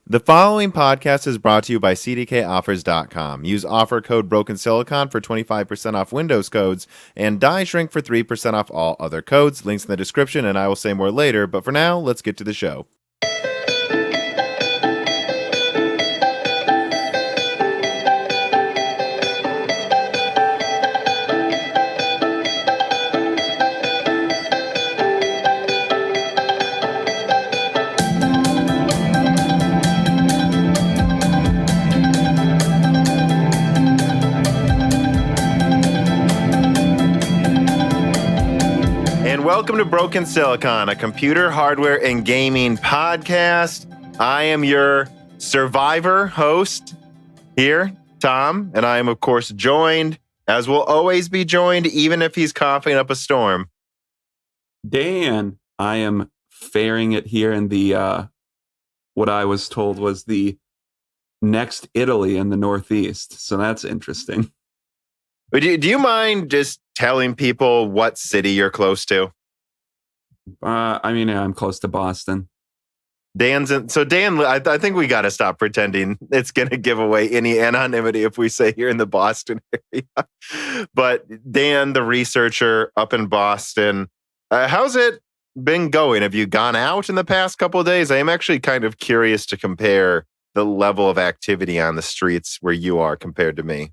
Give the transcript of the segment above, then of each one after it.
The following podcast is brought to you by CDKOffers.com. Use offer code BrokenSilicon for 25% off Windows codes and Die Shrink for 3% off all other codes. Links in the description, and I will say more later. But for now, let's get to the show. Welcome to Broken Silicon, a computer, hardware, and gaming podcast. I am your survivor host here, Tom, and I am, of course, joined, as will always be joined, even if he's coughing up a storm. Dan, I am faring it here in the, what I was told was the next Italy in the Northeast, so that's interesting. But do you mind just telling people what city you're close to? I'm close to Boston. Dan, I think we got to stop pretending it's going to give away any anonymity if we say you're in the Boston area. But Dan, the researcher up in Boston, how's it been going? Have you gone out in the past couple of days? I am actually kind of curious to compare the level of activity on the streets where you are compared to me.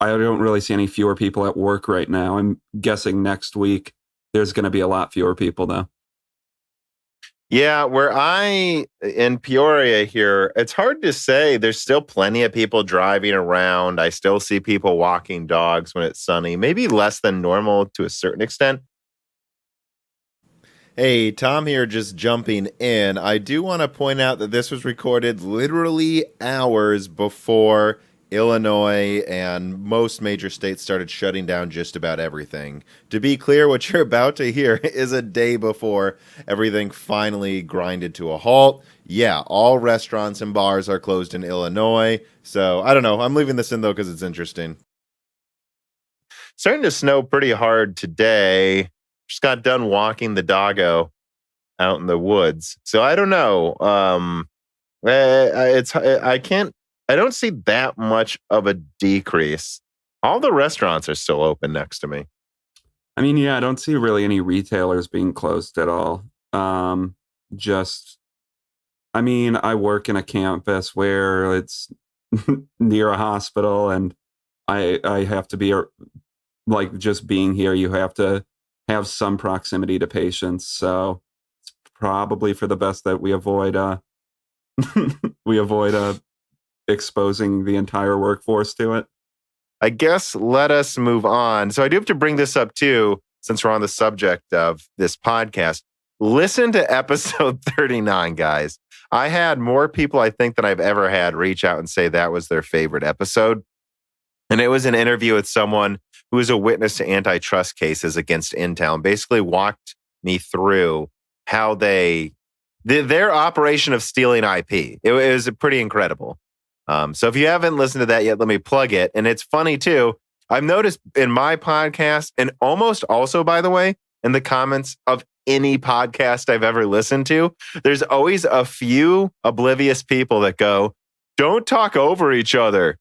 I don't really see any fewer people at work right now. I'm guessing next week there's going to be a lot fewer people though. Yeah, in Peoria here, it's hard to say. There's still plenty of people driving around. I still see people walking dogs when it's sunny, maybe less than normal to a certain extent. Hey, Tom here, just jumping in. I do want to point out that this was recorded literally hours before Illinois and most major states started shutting down just about everything. To be clear, what you're about to hear is a day before everything finally grinded to a halt. Yeah, all restaurants and bars are closed in Illinois. So, I don't know. I'm leaving this in, though, because it's interesting. Starting to snow pretty hard today. Just got done walking the doggo out in the woods. So, I don't know. I don't see that much of a decrease. All the restaurants are still open next to me. I don't see really any retailers being closed at all. I work in a campus where it's near a hospital, and I have to be, just being here, you have to have some proximity to patients. So it's probably for the best that we avoid exposing the entire workforce to it. I guess let us move on. So I do have to bring this up too, since we're on the subject of this podcast. Listen to episode 39, guys. I had more people, I think, than I've ever had reach out and say that was their favorite episode. And it was an interview with someone who was a witness to antitrust cases against Intel and basically walked me through how their operation of stealing IP. It was pretty incredible. So if you haven't listened to that yet, let me plug it. And it's funny too. I've noticed in my podcast, and almost also, by the way, in the comments of any podcast I've ever listened to, there's always a few oblivious people that go, "Don't talk over each other."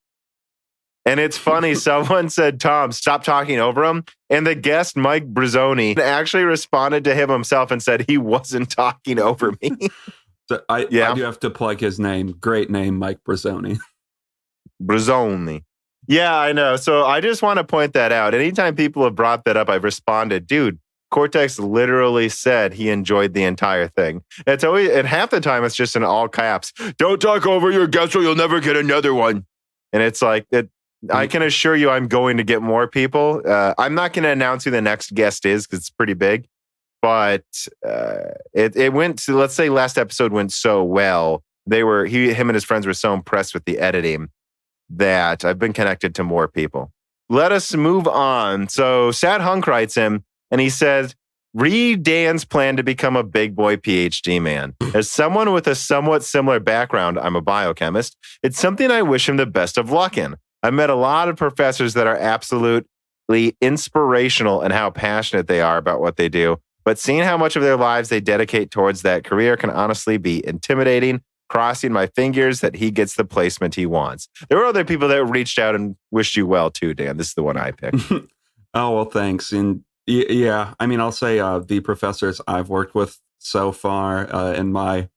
And it's funny. Someone said, "Tom, stop talking over him." And the guest, Mike Brazzoni, actually responded to him himself and said he wasn't talking over me. So I do have to plug his name. Great name, Mike Brazzoni. Brazzoni. Yeah, I know. So I just want to point that out. Anytime people have brought that up, I've responded, dude, Cortex literally said he enjoyed the entire thing. It's always, and half the time it's just in all caps. "Don't talk over your guest or you'll never get another one." And it's like, I can assure you I'm going to get more people. I'm not going to announce who the next guest is because it's pretty big. But it went to, let's say last episode went so well. Him and his friends were so impressed with the editing that I've been connected to more people. Let us move on. So Sad Hunk writes him and he says, "Read Dan's plan to become a big boy PhD man. As someone with a somewhat similar background, I'm a biochemist. It's something I wish him the best of luck in. I've met a lot of professors that are absolutely inspirational in how passionate they are about what they do. But seeing how much of their lives they dedicate towards that career can honestly be intimidating. crossing my fingers that he gets the placement he wants. There were other people that reached out and wished you well too, Dan. This is the one I picked. Oh, well, thanks. And yeah, I mean, I'll say the professors I've worked with so far in my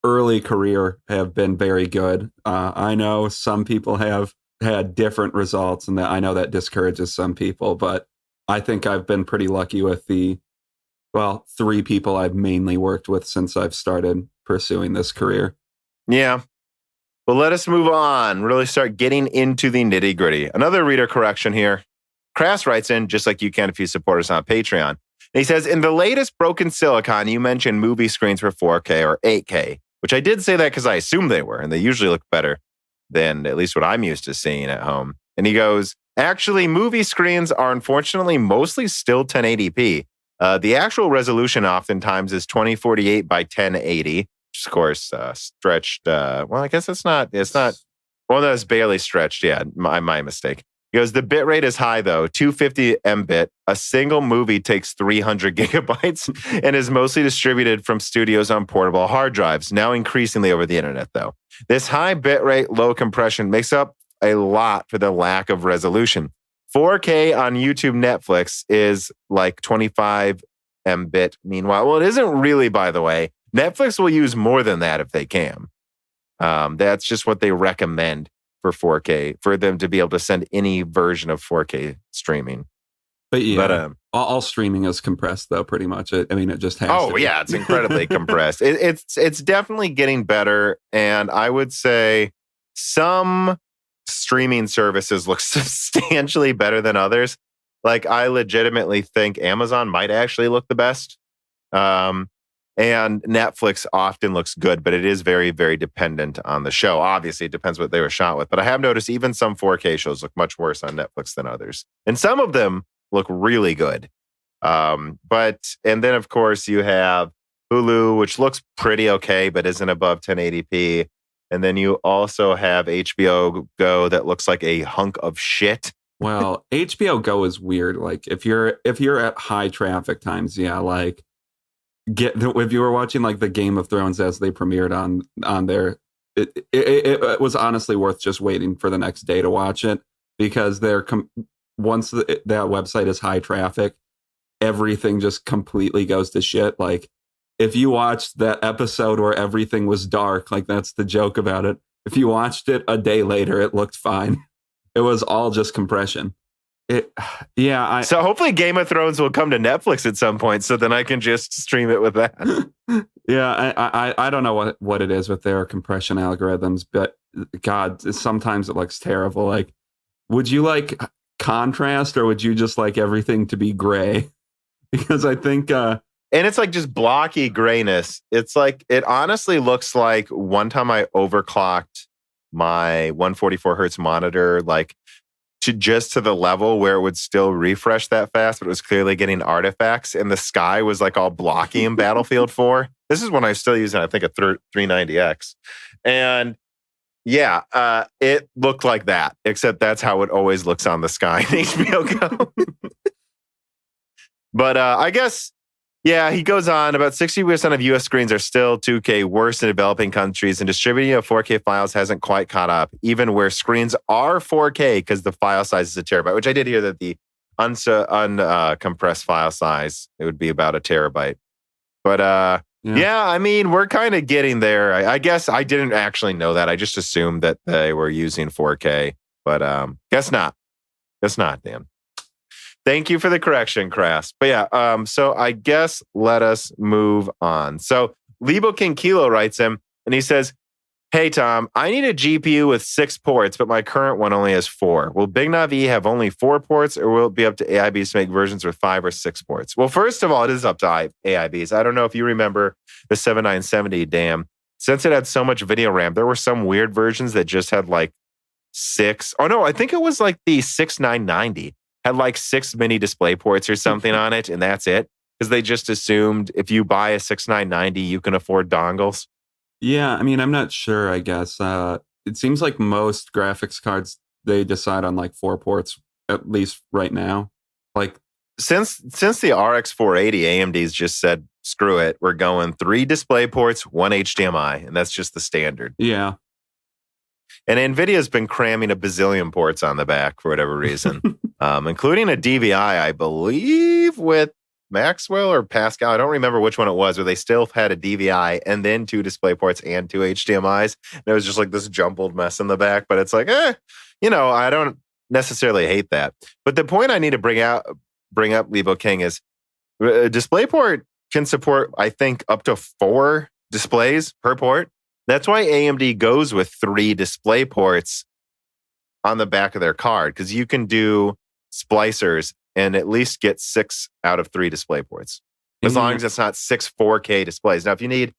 early career have been very good. I know some people have had different results, and that I know that discourages some people, but I think I've been pretty lucky with the 3 people I've mainly worked with since I've started pursuing this career. Yeah. Well, let us move on. Really start getting into the nitty gritty. Another reader correction here. Crass writes in, just like you can if you support us on Patreon. And he says, in the latest Broken Silicon, you mentioned movie screens for 4K or 8K, which I did say that because I assumed they were, and they usually look better than at least what I'm used to seeing at home. And he goes, actually, movie screens are unfortunately mostly still 1080p. The actual resolution oftentimes is 2048 by 1080, which of course stretched. Well, I guess it's not. Well, that's barely stretched. Yeah, my mistake. He goes, the bitrate is high though, 250 mbit. A single movie takes 300 gigabytes and is mostly distributed from studios on portable hard drives, now increasingly over the internet though. This high bitrate, low compression makes up a lot for the lack of resolution. 4K on YouTube Netflix is like 25 mbit. Meanwhile, well, it isn't really, by the way. Netflix will use more than that if they can. That's just what they recommend for 4K, for them to be able to send any version of 4K streaming. But yeah, all streaming is compressed though, pretty much. I mean, it just has to be. Yeah, it's incredibly compressed. It's definitely getting better, and I would say some streaming services look substantially better than others. Like, I legitimately think Amazon might actually look the best. And Netflix often looks good, but it is very, very dependent on the show. Obviously, it depends what they were shot with. But I have noticed even some 4K shows look much worse on Netflix than others. And some of them look really good. And then, of course, you have Hulu, which looks pretty okay, but isn't above 1080p. And then you also have HBO Go that looks like a hunk of shit. Well, HBO Go is weird. Like, if you're at high traffic times, yeah, like, if you were watching like the Game of Thrones as they premiered on there, it was honestly worth just waiting for the next day to watch it, because once that website is high traffic, everything just completely goes to shit. Like, if you watched that episode where everything was dark, like, that's the joke about it. If you watched it a day later, it looked fine. It was all just compression. So hopefully Game of Thrones will come to Netflix at some point, so then I can just stream it with that. Yeah, I don't know what it is with their compression algorithms, but God, sometimes it looks terrible. Like, would you like contrast, or would you just like everything to be gray? Because I think and it's like just blocky grayness. It's like, it honestly looks like one time I overclocked my 144 hertz monitor, like to the level where it would still refresh that fast, but it was clearly getting artifacts, and the sky was like all blocky in Battlefield 4. This is when I was still using, I think, a 390X. And yeah, it looked like that, except that's how it always looks on the sky in HBO Go. But I guess, yeah, he goes on, about 60% of US screens are still 2K, worse in developing countries, and distributing of 4K files hasn't quite caught up, even where screens are 4K, because the file size is a terabyte, which I did hear that the uncompressed file size, it would be about a terabyte. But yeah, I mean, we're kind of getting there. I guess I didn't actually know that. I just assumed that they were using 4K, but guess not. Guess not, Dan. Thank you for the correction, Crass. But yeah, so I guess let us move on. So Lebo King Kilo writes him, and he says, hey, Tom, I need a GPU with 6 ports, but my current one only has 4. Will Big Navi have only 4 ports, or will it be up to AIBs to make versions with 5 or 6 ports? Well, first of all, it is up to AIBs. I don't know if you remember the 7970, Dan. Since it had so much video RAM, there were some weird versions that just had like 6. Oh, no, I think it was like the 6990. Had like 6 mini display ports or something on it, and that's it. Because they just assumed if you buy a 6990, you can afford dongles. Yeah, I mean, I'm not sure, I guess. It seems like most graphics cards, they decide on like 4 ports, at least right now. Like, since the RX 480, AMD's just said, screw it. We're going 3 display ports, 1 HDMI, and that's just the standard. Yeah. And Nvidia's been cramming a bazillion ports on the back for whatever reason, including a DVI, I believe, with Maxwell or Pascal. I don't remember which one it was, where they still had a DVI and then 2 display ports and 2 HDMIs. And it was just like this jumbled mess in the back. But it's like, I don't necessarily hate that. But the point I need to bring up, Levo King, is DisplayPort can support, I think, up to 4 displays per port. That's why AMD goes with 3 display ports on the back of their card, because you can do splicers and at least get 6 out of 3 display ports, as long as it's not 6 4K displays. Now, if you need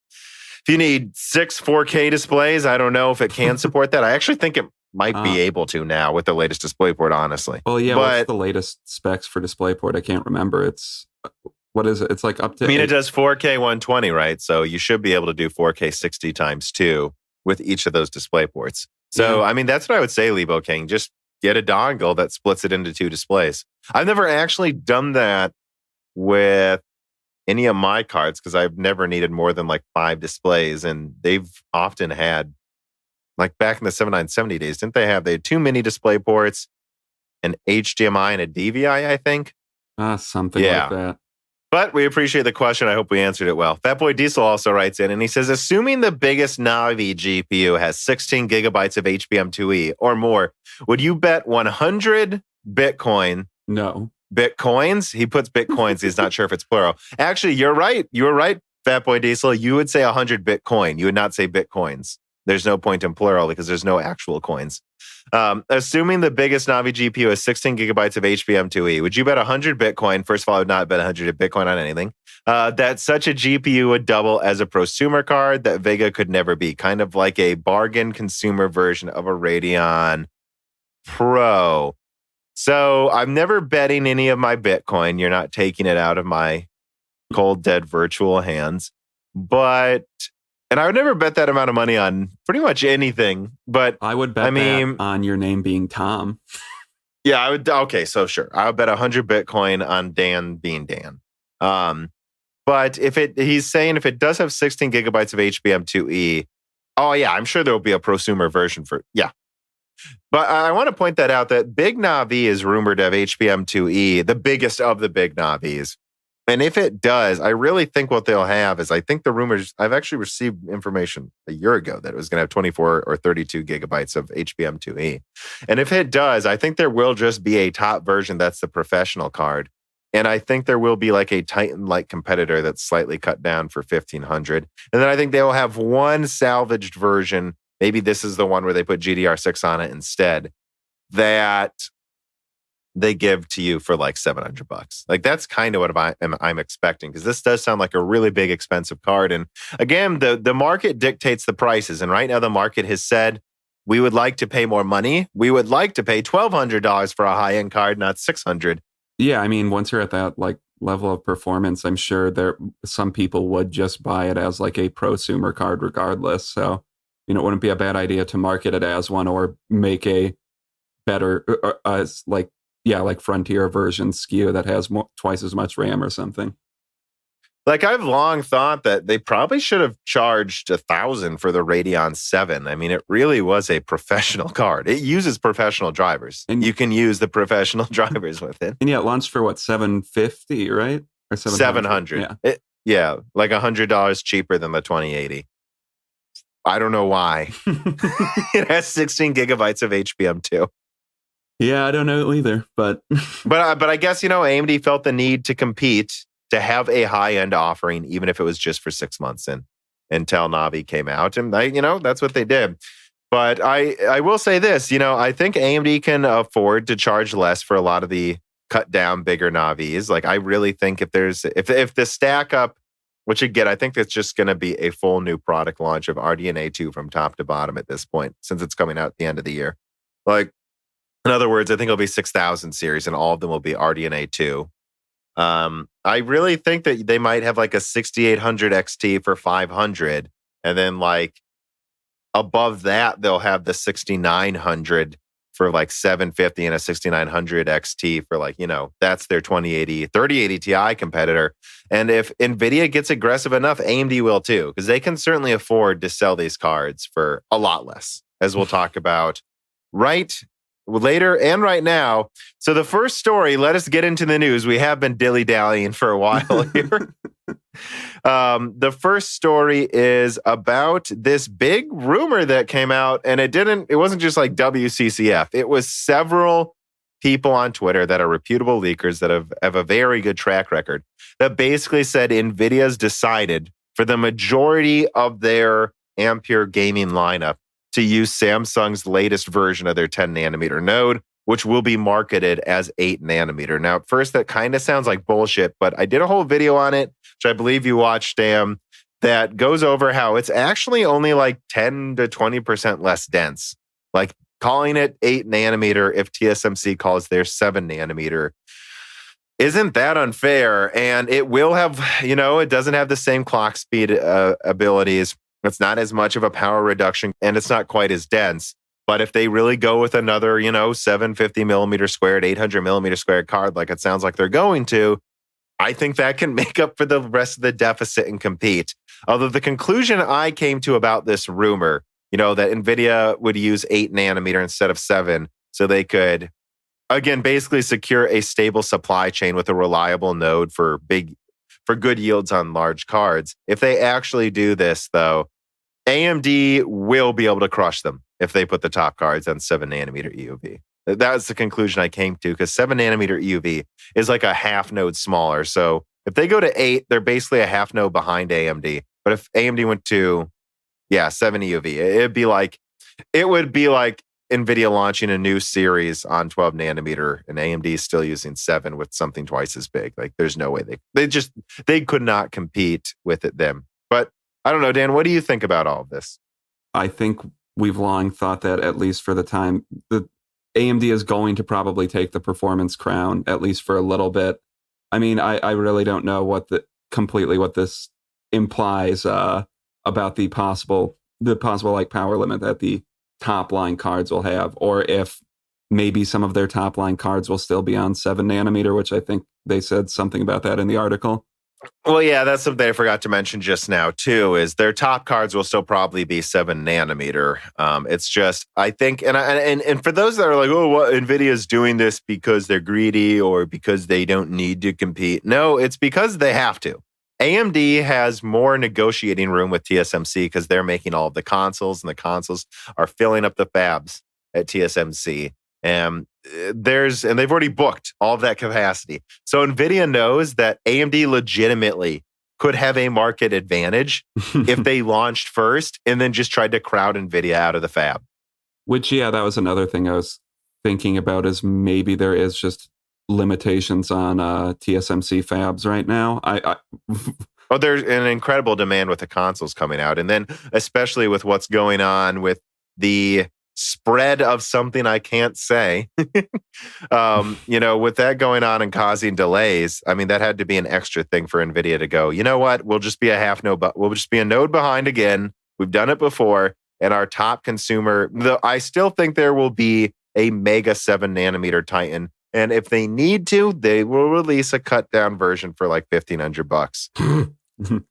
6 4K displays, I don't know if it can support that. I actually think it might be able to now with the latest DisplayPort, honestly. Well, yeah, what's the latest specs for DisplayPort? I can't remember. What is it? It's like up to... it does 4K 120, right? So you should be able to do 4K 60 times 2 with each of those display ports. So, that's what I would say, Lebo King. Just get a dongle that splits it into 2 displays. I've never actually done that with any of my cards because I've never needed more than like 5 displays. And they've often had, like back in the 7970 days, they had 2 mini display ports, an HDMI and a DVI, I think. Something like that. But we appreciate the question. I hope we answered it well. Fatboy Diesel also writes in and he says, assuming the biggest Navi GPU has 16 gigabytes of HBM2E or more, would you bet 100 Bitcoin? No. Bitcoins? He puts Bitcoins. He's not sure if it's plural. Actually, you're right. You were right, Fatboy Diesel. You would say 100 Bitcoin. You would not say Bitcoins. There's no point in plural because there's no actual coins. Assuming the biggest Navi GPU has 16 gigabytes of HBM2E, would you bet 100 Bitcoin? First of all, I would not bet 100 Bitcoin on anything. That such a GPU would double as a prosumer card that Vega could never be. Kind of like a bargain consumer version of a Radeon Pro. So I'm never betting any of my Bitcoin. You're not taking it out of my cold, dead virtual hands. And I would never bet that amount of money on pretty much anything. But I would bet that on your name being Tom. Yeah, I would. Okay, so sure. I would bet 100 Bitcoin on Dan being Dan. But he's saying if it does have 16 gigabytes of HBM2E, oh yeah, I'm sure there will be a prosumer version for, yeah. But I want to point that out that Big Navi is rumored to have HBM2E, the biggest of the Big Navis. And if it does, I really think what they'll have is, I think the rumors, I've actually received information a year ago that it was going to have 24 or 32 gigabytes of HBM2E. And if it does, I think there will just be a top version that's the professional card. And I think there will be like a Titan-like competitor that's slightly cut down for 1,500. And then I think they will have one salvaged version. Maybe this is the one where they put GDR6 on it instead, that they give to you for like $700. Like that's kind of what I'm expecting, because this does sound like a really big, expensive card. And again, the market dictates the prices. And right now the market has said, we would like to pay more money. We would like to pay $1,200 for a high-end card, not $600. Yeah, I mean, once you're at that like level of performance, I'm sure some people would just buy it as like a prosumer card regardless. So, it wouldn't be a bad idea to market it as one or make a better, like Frontier version SKU that has twice as much RAM or something. Like I've long thought that they probably should have charged $1,000 for the Radeon 7. I mean, it really was a professional card. It uses professional drivers, and you can use the professional drivers with it. And yeah, it launched for what, $750, right? Or $700. Yeah, like $100 cheaper than the 2080. I don't know why. It has 16 gigabytes of HBM2. Yeah, I don't know either, but I guess, AMD felt the need to compete, to have a high-end offering, even if it was just for 6 months until Navi came out. And that's what they did. But I will say this, I think AMD can afford to charge less for a lot of the cut down bigger Navis. Like I really think if the stack up, which again, I think it's just going to be a full new product launch of RDNA 2 from top to bottom at this point, since it's coming out at the end of the year. Like, in other words, I think it'll be 6,000 series and all of them will be RDNA 2. I really think that they might have like a 6800 XT for 500. And then like above that, they'll have the 6900 for like 750 and a 6900 XT for like, that's their 3080 Ti competitor. And if Nvidia gets aggressive enough, AMD will too, because they can certainly afford to sell these cards for a lot less, as we'll talk about right later and right now. So the first story, let us get into the news. We have been dilly-dallying for a while here. The first story is about this big rumor that came out, and it wasn't just like WCCF. It was several people on Twitter that are reputable leakers that have a very good track record that basically said Nvidia's decided for the majority of their Ampere gaming lineup to use Samsung's latest version of their 10 nanometer node, which will be marketed as 8 nanometer. Now, at first, that kind of sounds like bullshit, but I did a whole video on it, which I believe you watched, Sam, that goes over how it's actually only like 10 to 20% less dense. Like calling it 8 nanometer if TSMC calls theirs 7 nanometer. Isn't that unfair? And it will have, it doesn't have the same clock speed abilities. It's not as much of a power reduction, and it's not quite as dense. But if they really go with another, 750 millimeter squared, 800 millimeter squared card, like it sounds like they're going to, I think that can make up for the rest of the deficit and compete. Although the conclusion I came to about this rumor, that Nvidia would use 8 nanometer instead of 7, so they could, again, basically secure a stable supply chain with a reliable node for good yields on large cards. If they actually do this, though, AMD will be able to crush them if they put the top cards on 7 nanometer EUV. That's the conclusion I came to, because 7 nanometer EUV is like a half node smaller. So if they go to 8, they're basically a half node behind AMD. But if AMD went to, 7 EUV, it would be like Nvidia launching a new series on 12 nanometer and AMD still using 7 with something twice as big. Like there's no way they could not compete with it then. But I don't know, Dan, what do you think about all of this? I think we've long thought that, at least for the time, the AMD is going to probably take the performance crown, at least for a little bit. I mean, I really don't know what this implies about the possible like power limit that the top line cards will have, or if maybe some of their top line cards will still be on 7 nanometer, which I think they said something about that in the article. Well, yeah, that's something I forgot to mention just now, too, is their top cards will still probably be 7 nanometer. It's just, I think, and for those that are like, oh, what, NVIDIA's doing this because they're greedy or because they don't need to compete. No, it's because they have to. AMD has more negotiating room with TSMC because they're making all of the consoles, and the consoles are filling up the fabs at TSMC. And they've already booked all of that capacity. So NVIDIA knows that AMD legitimately could have a market advantage if they launched first and then just tried to crowd NVIDIA out of the fab. Which, that was another thing I was thinking about, is maybe there is just limitations on TSMC fabs right now. There's an incredible demand with the consoles coming out. And then especially with what's going on with the spread of something I can't say, with that going on and causing delays, I mean, that had to be an extra thing for NVIDIA to go, you know what, we'll just be a half node, but we'll just be a node behind again. We've done it before. And our top consumer, I still think there will be a mega 7 nanometer Titan. And if they need to, they will release a cut down version for like $1,500.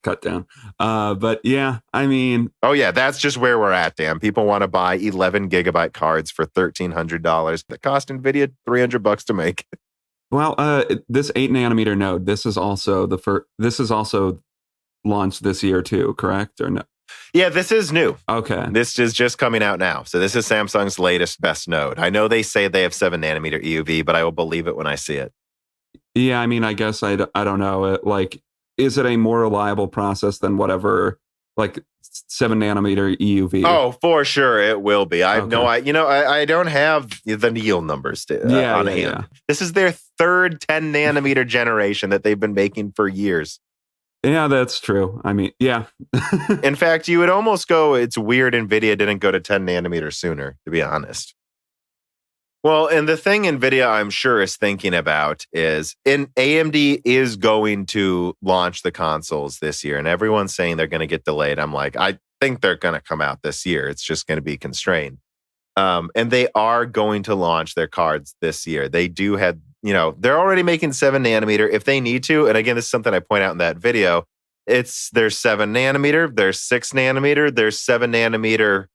Cut down. But yeah, I mean. Oh, yeah, that's just where we're at, Dan. People want to buy 11 gigabyte cards for $1,300 that cost NVIDIA $300 to make. Well, this 8 nanometer node, this is also launched this year too, correct? Or no? Yeah, this is new. Okay. This is just coming out now. So this is Samsung's latest best node. I know they say they have 7 nanometer EUV, but I will believe it when I see it. Yeah, I mean, I guess I don't know. Is it a more reliable process than whatever, like 7 nanometer EUV? Oh, for sure it will be. I don't have the yield numbers on hand. Yeah. This is their third 10 nanometer generation that they've been making for years. Yeah, that's true. I mean, yeah. In fact, you would almost go, it's weird NVIDIA didn't go to 10 nanometers sooner, to be honest. Well, and the thing NVIDIA, I'm sure, is thinking about is AMD is going to launch the consoles this year, and everyone's saying they're going to get delayed. I'm like, I think they're going to come out this year. It's just going to be constrained. And they are going to launch their cards this year. They do have, they're already making 7 nanometer if they need to. And again, this is something I point out in that video. There's 7 nanometer, there's 6 nanometer, there's 7 nanometer,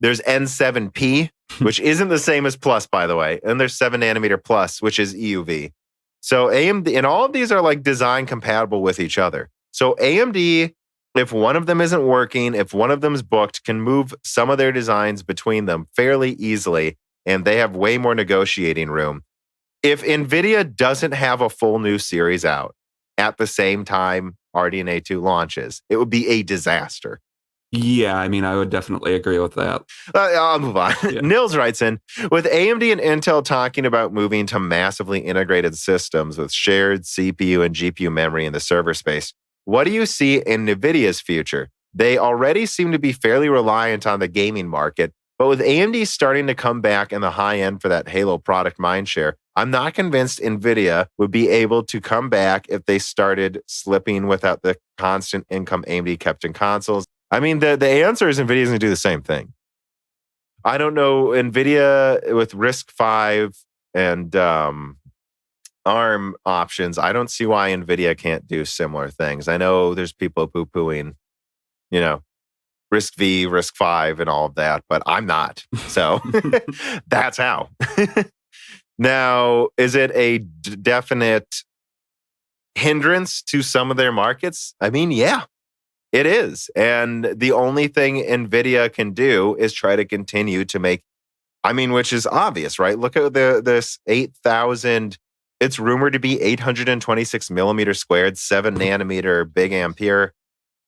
there's N7P, which isn't the same as Plus, by the way. And there's 7 nanometer Plus, which is EUV. So AMD, and all of these are like design compatible with each other. So AMD, if one of them isn't working, if one of them's booked, can move some of their designs between them fairly easily, and they have way more negotiating room. If Nvidia doesn't have a full new series out at the same time RDNA 2 launches, it would be a disaster. Yeah, I mean, I would definitely agree with that. I'll move on. Yeah. Nils writes in, with AMD and Intel talking about moving to massively integrated systems with shared CPU and GPU memory in the server space, what do you see in Nvidia's future? They already seem to be fairly reliant on the gaming market, but with AMD starting to come back in the high end for that Halo product mindshare, I'm not convinced Nvidia would be able to come back if they started slipping without the constant income AMD kept in consoles. I mean, the answer is Nvidia's going to do the same thing. I don't know, Nvidia with RISC-V and ARM options, I don't see why Nvidia can't do similar things. I know there's people poo-pooing, RISC-V, RISC-V, and all of that, but I'm not. So that's how. Now, is it a definite hindrance to some of their markets? I mean, yeah, it is. And the only thing Nvidia can do is try to continue to make, which is obvious, right? Look at this 8,000, it's rumored to be 826 millimeter squared, 7 nanometer big Ampere.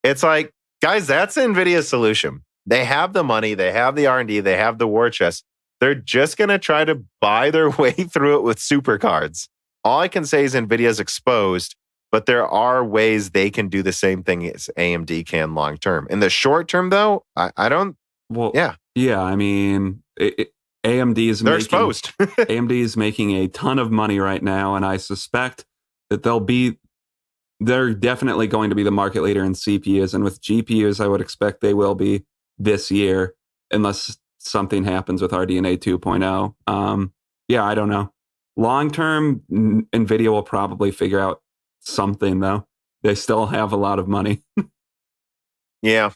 It's like, guys, that's Nvidia's solution. They have the money, they have the R&D, they have the war chest. They're just going to try to buy their way through it with super cards. All I can say is Nvidia's exposed, but there are ways they can do the same thing as AMD can long term. In the short term, though, I don't. Well, yeah. Yeah, I mean, AMD is exposed. AMD is making a ton of money right now, and I suspect that they're definitely going to be the market leader in CPUs, and with GPUs, I would expect they will be this year, unless something happens with RDNA 2.0. Yeah, I don't know. Long term, Nvidia will probably figure out something, though. They still have a lot of money. Yeah.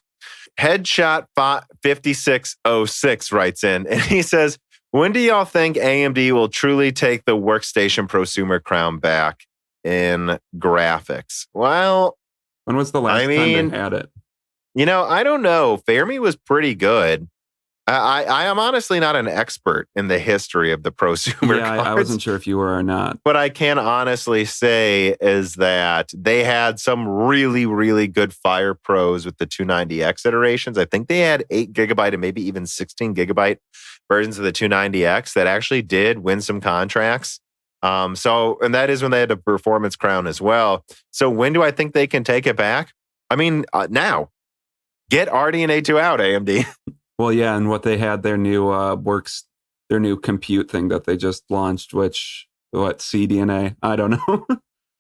Headshot 5606 writes in, and he says, when do y'all think AMD will truly take the workstation prosumer crown back in graphics? Well, when was the last time they had it? I don't know. Fermi was pretty good. I am honestly not an expert in the history of the prosumer cards. I wasn't sure if you were or not. What I can honestly say is that they had some really, really good Fire Pros with the 290X iterations. I think they had 8 gigabyte and maybe even 16 gigabyte versions of the 290X that actually did win some contracts. And that is when they had a performance crown as well. So when do I think they can take it back? Now. Get RDNA 2 out, AMD. Well, yeah, and what they had, their new their new compute thing that they just launched, CDNA? I don't know.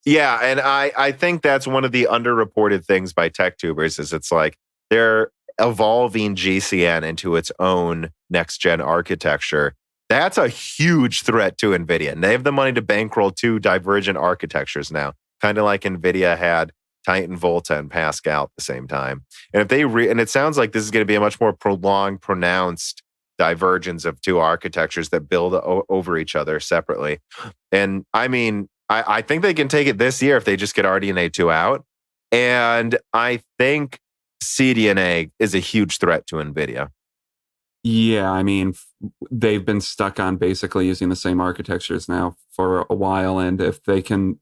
Yeah, and I think that's one of the underreported things by tech tubers is it's like they're evolving GCN into its own next-gen architecture. That's a huge threat to NVIDIA. And they have the money to bankroll 2 divergent architectures now, kind of like NVIDIA had Titan, Volta, and Pascal at the same time. And if they and it sounds like this is going to be a much more prolonged, pronounced divergence of 2 architectures that build over each other separately. And I think they can take it this year if they just get RDNA 2 out. And I think CDNA is a huge threat to NVIDIA. Yeah, they've been stuck on basically using the same architectures now for a while. And if they can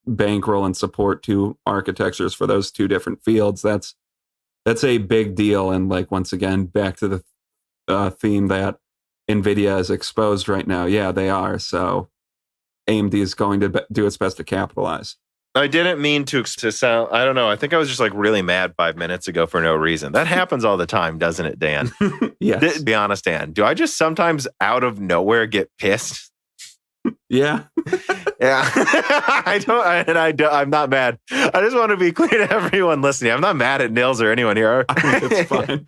bankroll and support 2 architectures for those 2 different fields, that's a big deal. And once again, back to the theme that NVIDIA is exposed right now. Yeah, they are. So AMD is going to do its best to capitalize. I didn't mean to sound, I don't know. I think I was just really mad 5 minutes ago for no reason. That happens all the time, doesn't it, Dan? Yes. Be honest, Dan. Do I just sometimes out of nowhere get pissed? Yeah. Yeah. I'm not mad. I just want to be clear to everyone listening. I'm not mad at Nils or anyone here. It's fine.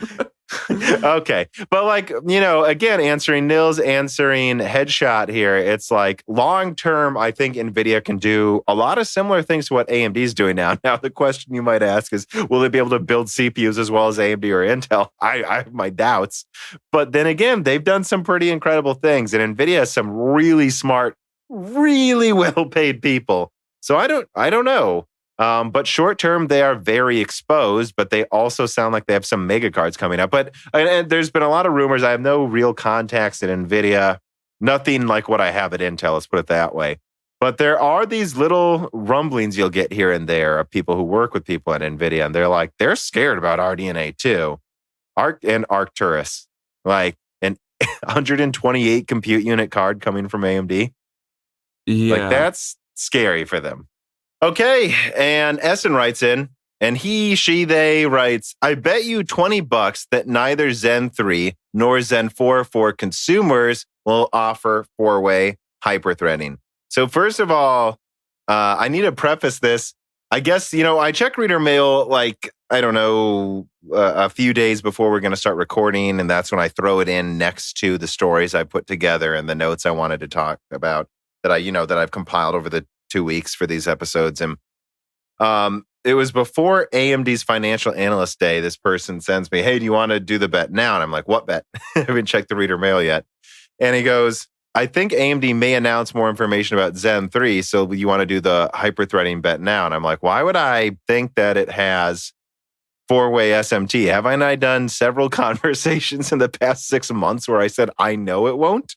Okay. But like, again, answering Nils, answering Headshot here, it's like long term, I think Nvidia can do a lot of similar things to what AMD is doing now. Now, the question you might ask is, will they be able to build CPUs as well as AMD or Intel? I have my doubts. But then again, they've done some pretty incredible things. And Nvidia has some really smart, really well-paid people. So I don't know. But short term, they are very exposed, but they also sound like they have some mega cards coming up. But and there's been a lot of rumors. I have no real contacts at Nvidia, nothing like what I have at Intel, let's put it that way. But there are these little rumblings you'll get here and there of people who work with people at Nvidia, and they're scared about RDNA too. Arcturus, like an 128 compute unit card coming from AMD. Yeah. Like that's scary for them. Okay, and Essen writes in, and they writes, I bet you $20 that neither Zen 3 nor Zen 4 for consumers will offer four-way hyperthreading. So first of all, I need to preface this. I guess, I check reader mail like, I don't know, a few days before we're going to start recording, and that's when I throw it in next to the stories I put together and the notes I wanted to talk about that I've compiled over the 2 weeks for these episodes. And it was before AMD's Financial Analyst Day. This person sends me, hey, do you want to do the bet now? And I'm like, what bet? I haven't checked the reader mail yet. And he goes, I think AMD may announce more information about Zen 3. So you want to do the hyperthreading bet now? And I'm like, why would I think that it has four-way SMT? Haven't I done several conversations in the past 6 months where I said, I know it won't?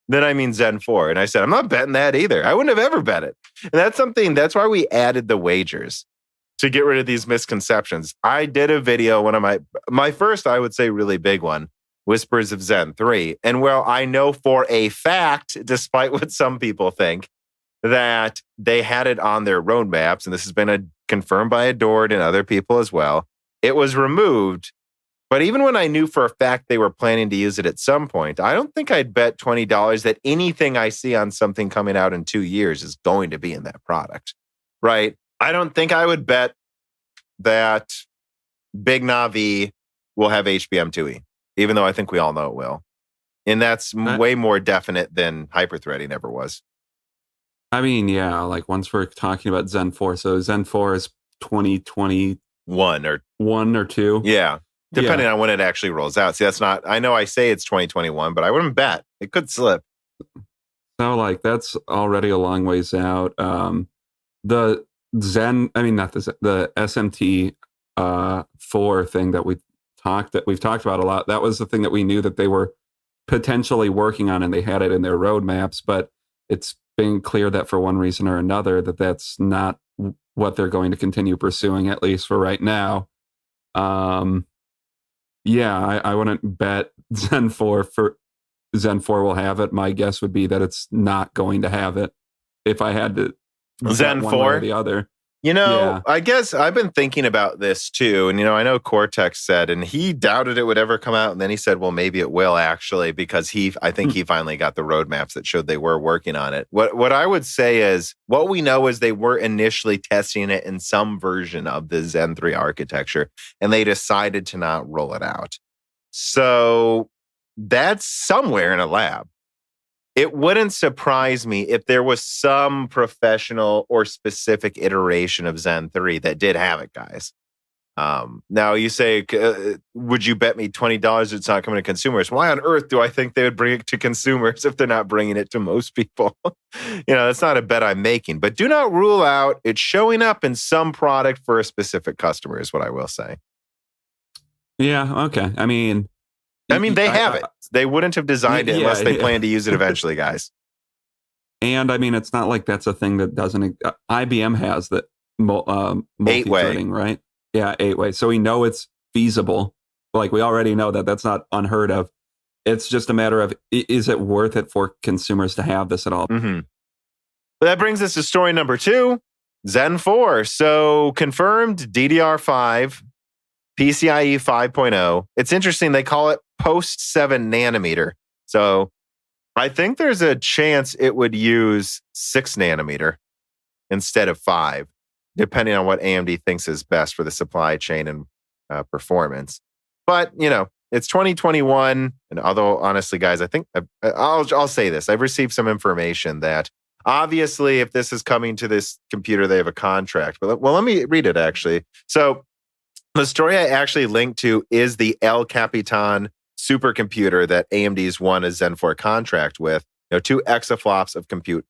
Then I mean Zen 4. And I said, I'm not betting that either. I wouldn't have ever bet it. And that's why we added the wagers to get rid of these misconceptions. I did a video, one of my first, I would say, really big one, Whispers of Zen 3. And well, I know for a fact, despite what some people think, that they had it on their roadmaps, and this has been confirmed by Adored and other people as well. It was removed. But even when I knew for a fact they were planning to use it at some point, I don't think I'd bet $20 that anything I see on something coming out in 2 years is going to be in that product, right? I don't think I would bet that Big Navi will have HBM2E, even though I think we all know it will. And that's way more definite than hyperthreading ever was. I mean, yeah, like once we're talking about Zen 4, so Zen 4 is 2021 or 2. Yeah. Depending on when it actually rolls out. See, that's not, I know I say it's 2021, but I wouldn't bet. It could slip. So, like, that's already a long ways out. The SMT 4 thing that we've talked about a lot, that was the thing that we knew that they were potentially working on, and they had it in their roadmaps, but it's been clear that for one reason or another, that's not what they're going to continue pursuing, at least for right now. I wouldn't bet Zen 4 will have it. My guess would be that it's not going to have it. If I had to Zen 4 or the other. I guess I've been thinking about this too. And, I know Cortex said, and he doubted it would ever come out. And then he said, well, maybe it will actually, because I think he finally got the roadmaps that showed they were working on it. What I would say is, what we know is they were initially testing it in some version of the Zen 3 architecture, and they decided to not roll it out. So that's somewhere in a lab. It wouldn't surprise me if there was some professional or specific iteration of Zen 3 that did have it, guys. Now you say, would you bet me $20 it's not coming to consumers? Why on earth do I think they would bring it to consumers if they're not bringing it to most people? That's not a bet I'm making, but do not rule out it's showing up in some product for a specific customer is what I will say. Yeah. Okay. I mean, they have it. They wouldn't have designed it unless they plan to use it eventually, guys. And I mean, it's not like that's a thing that doesn't. IBM has that multi-threading, right? Yeah, 8-way. So we know it's feasible. Like we already know that that's not unheard of. It's just a matter of, is it worth it for consumers to have this at all? Mm-hmm. But that brings us to story number 2, Zen 4. So confirmed DDR5, PCIe 5.0. It's interesting. They call it post 7 nanometer. So I think there's a chance it would use 6 nanometer instead of 5, depending on what AMD thinks is best for the supply chain and performance. But, it's 2021. And although, honestly, guys, I think I'll say this. I've received some information that obviously if this is coming to this computer, they have a contract. But well, let me read it actually. So the story I actually linked to is the El Capitan supercomputer that AMD's won a Zen 4 contract with, 2 exaflops of compute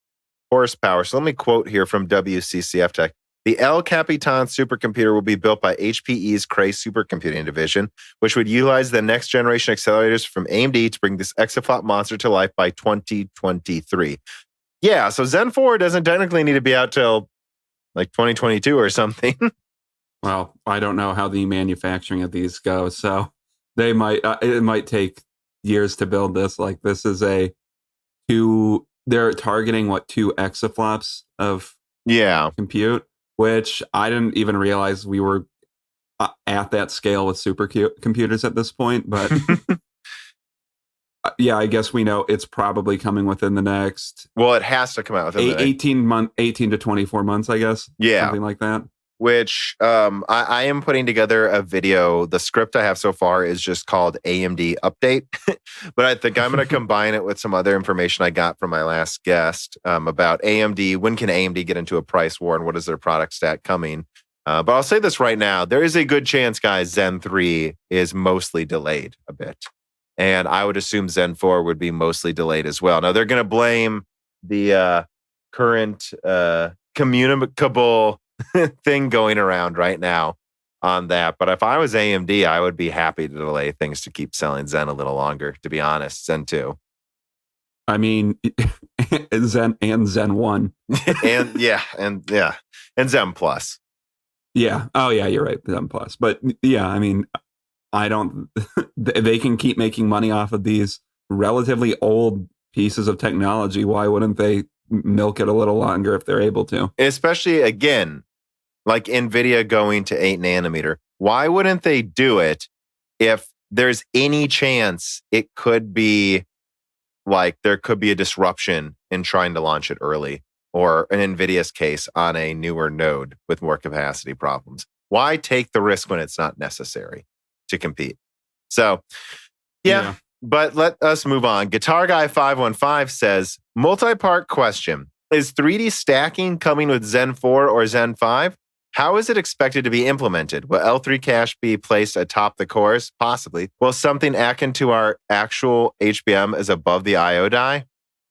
horsepower. So let me quote here from WCCF Tech. The El Capitan supercomputer will be built by HPE's Cray supercomputing division, which would utilize the next generation accelerators from AMD to bring this exaflop monster to life by 2023. Yeah, so Zen 4 doesn't technically need to be out till like 2022 or something. Well, I don't know how the manufacturing of these goes, so they might it might take years to build this. Like this is they're targeting 2 exaflops of compute, which I didn't even realize we were at that scale with supercomputers at this point. But yeah, I guess we know it's probably coming within the next. Well, it has to come out within 18 to 24 months, I guess. Yeah, something like that. Which I am putting together a video. The script I have so far is just called AMD Update, but I think I'm going to combine it with some other information I got from my last guest about AMD. When can AMD get into a price war and what is their product stat coming? But I'll say this right now. There is a good chance, guys, Zen 3 is mostly delayed a bit. And I would assume Zen 4 would be mostly delayed as well. Now, they're going to blame the current communicable thing going around right now on that. But if I was AMD, I would be happy to delay things to keep selling Zen a little longer, to be honest. Zen 2. I mean, Zen and Zen 1. and Zen Plus. Yeah. Oh, yeah, you're right. Zen Plus. But yeah, I mean, they can keep making money off of these relatively old pieces of technology. Why wouldn't they milk it a little longer if they're able to? Especially, again, like Nvidia going to 8 nanometer. Why wouldn't they do it if there's any chance it could be like there could be a disruption in trying to launch it early, or in Nvidia's case, on a newer node with more capacity problems? Why take the risk when it's not necessary to compete? So, yeah. But let us move on. Guitar Guy 515 says, multi-part question. Is 3D stacking coming with Zen 4 or Zen 5? How is it expected to be implemented? Will L3 cache be placed atop the cores? Possibly. Will something akin to our actual HBM is above the I/O die?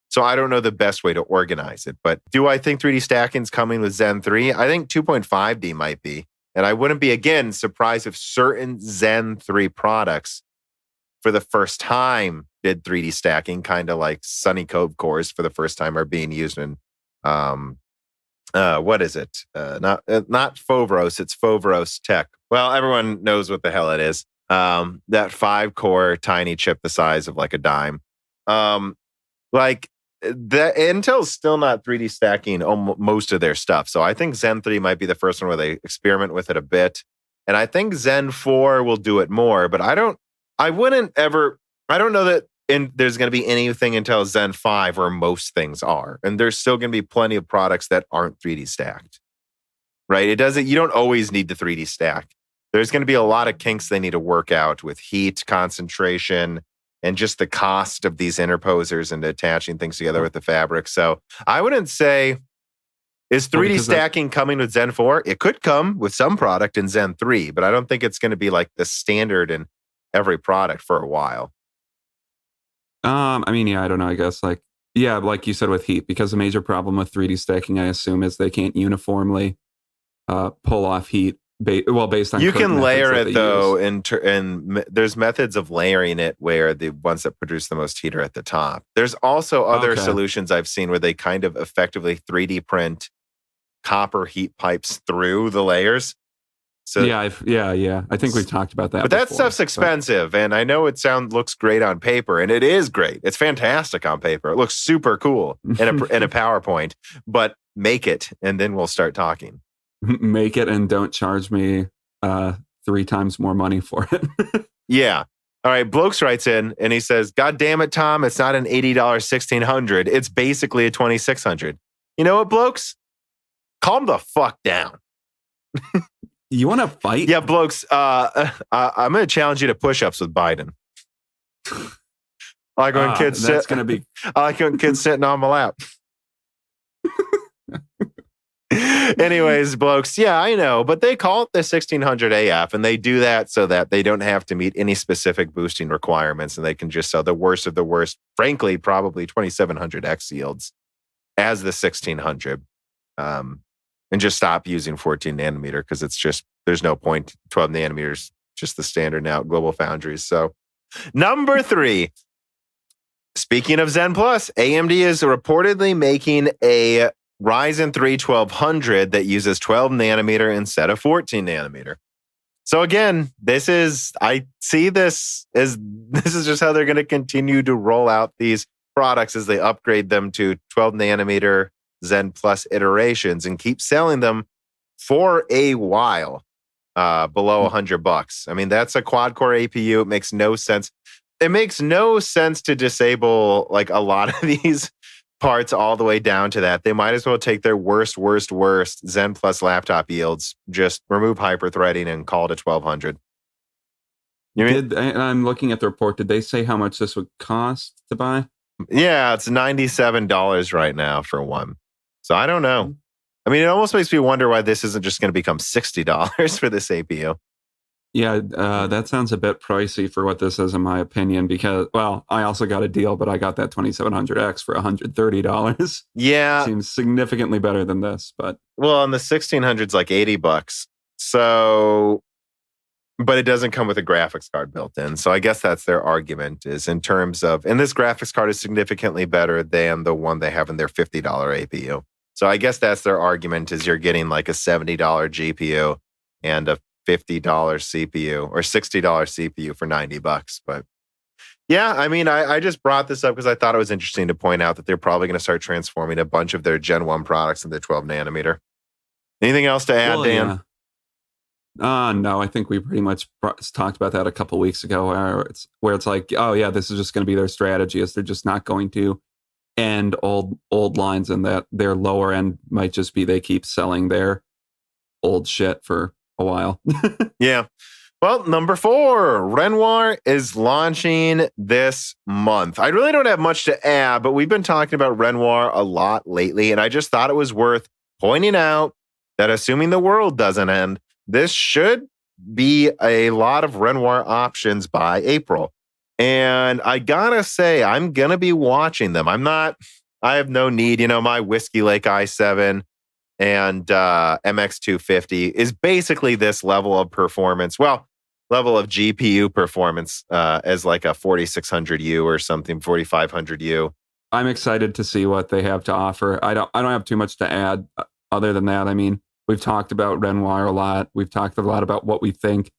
So I don't know the best way to organize it. But do I think 3D stacking is coming with Zen 3? I think 2.5D might be. And I wouldn't be, again, surprised if certain Zen 3 products for the first time did 3D stacking, kind of like Sunny Cove cores for the first time are being used in, what is it? Not Foveros, it's Foveros Tech. Well, everyone knows what the hell it is. That 5-core tiny chip the size of like a dime. Like the Intel's still not 3D stacking most of their stuff. So I think Zen 3 might be the first one where they experiment with it a bit. And I think Zen 4 will do it more, but I don't know that there's going to be anything until Zen 5 where most things are. And there's still going to be plenty of products that aren't 3D stacked, right? You don't always need the 3D stack. There's going to be a lot of kinks they need to work out with heat, concentration, and just the cost of these interposers and attaching things together with the fabric. So I wouldn't say, is 3D stacking coming with Zen 4? It could come with some product in Zen 3, but I don't think it's going to be like the standard in every product for a while. I mean, yeah, I don't know. I guess like you said with heat, because the major problem with 3D stacking, I assume, is they can't uniformly pull off heat. Based on you can layer it though, and there's methods of layering it where the ones that produce the most heat are at the top. There's also other solutions I've seen where they kind of effectively 3D print copper heat pipes through the layers. So yeah. I think we've talked about that. But that stuff's expensive, and I know it looks great on paper, and it is great. It's fantastic on paper. It looks super cool in a PowerPoint. But make it, and then we'll start talking. Make it, and don't charge me 3 times more money for it. Yeah. All right. Blokes writes in, and he says, "God damn it, Tom! It's not an $80 1600. It's basically a 2600. You know what, Blokes? Calm the fuck down." You want to fight? Yeah, Blokes. I'm going to challenge you to push-ups with Biden. I like when kids that's going to be. I like when kids sitting on my lap. Anyways, blokes, yeah, I know, but they call it the 1600 AF, and they do that so that they don't have to meet any specific boosting requirements, and they can just sell the worst of the worst, frankly, probably 2700X yields as the 1600, and just stop using 14 nanometer because it's just, there's no point. 12 nanometers, just the standard now at Global Foundries. So, number 3. Speaking of Zen Plus, AMD is reportedly making a Ryzen 3 1200 that uses 12 nanometer instead of 14 nanometer. So again, I see this as this is just how they're going to continue to roll out these products as they upgrade them to 12 nanometer Zen Plus iterations and keep selling them for a while below $100. I mean, that's a quad core APU. It makes no sense. It makes no sense to disable like a lot of these parts all the way down to that. They might as well take their worst Zen Plus laptop yields, just remove hyperthreading and call it a 1200. I'm looking at the report. Did they say how much this would cost to buy? Yeah, it's $97 right now for one. So I don't know. I mean, it almost makes me wonder why this isn't just going to become $60 for this APU. Yeah, that sounds a bit pricey for what this is, in my opinion, because, well, I also got a deal, but I got that 2700X for $130. Yeah. Seems significantly better than this, but... Well, and the 1600's like $80. So, but it doesn't come with a graphics card built in. So I guess that's their argument is in terms of, and this graphics card is significantly better than the one they have in their $50 APU. So I guess that's their argument is you're getting like a $70 GPU and a $50 CPU or $60 CPU for $90. But yeah, I mean, I just brought this up because I thought it was interesting to point out that they're probably going to start transforming a bunch of their Gen 1 products into 12 nanometer. Anything else to add, Dan? Yeah. No, I think we pretty much talked about that a couple of weeks ago where it's like, oh yeah, this is just going to be their strategy is they're just not going to end old lines and that their lower end might just be they keep selling their old shit for a while. Yeah. Well, number 4, Renoir is launching this month. I really don't have much to add, but we've been talking about Renoir a lot lately, and I just thought it was worth pointing out that assuming the world doesn't end, this should be a lot of Renoir options by April. And I gotta say, I'm gonna be watching them. I have no need, my Whiskey Lake i7 and MX250 is basically this level of performance. Well, level of GPU performance as like a 4600U or something, 4500U. I'm excited to see what they have to offer. I don't have too much to add other than that. I mean, we've talked about Renoir a lot. We've talked a lot about what we think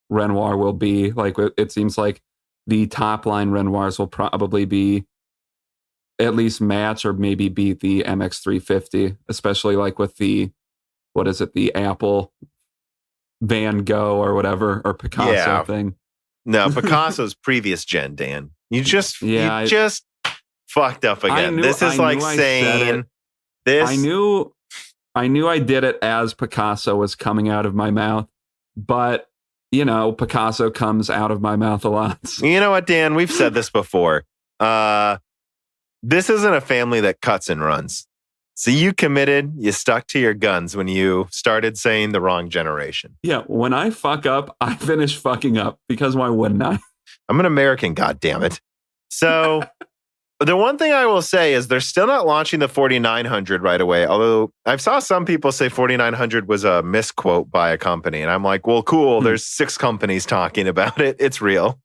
Renoir will be. Like, it seems like the top line Renoirs will probably be at least match or maybe beat the MX350, especially like with the Apple Van Gogh or whatever, or Picasso thing. No, Picasso's previous gen, Dan. You just fucked up again. This is like saying this. I knew I did it as Picasso was coming out of my mouth, but Picasso comes out of my mouth a lot. You know what, Dan? We've said this before. This isn't a family that cuts and runs. So you committed, you stuck to your guns when you started saying the wrong generation. Yeah, when I fuck up, I finish fucking up because why wouldn't I? I'm an American, goddammit. So the one thing I will say is they're still not launching the 4900 right away. Although I saw some people say 4900 was a misquote by a company. And I'm like, well, cool. There's 6 companies talking about it. It's real.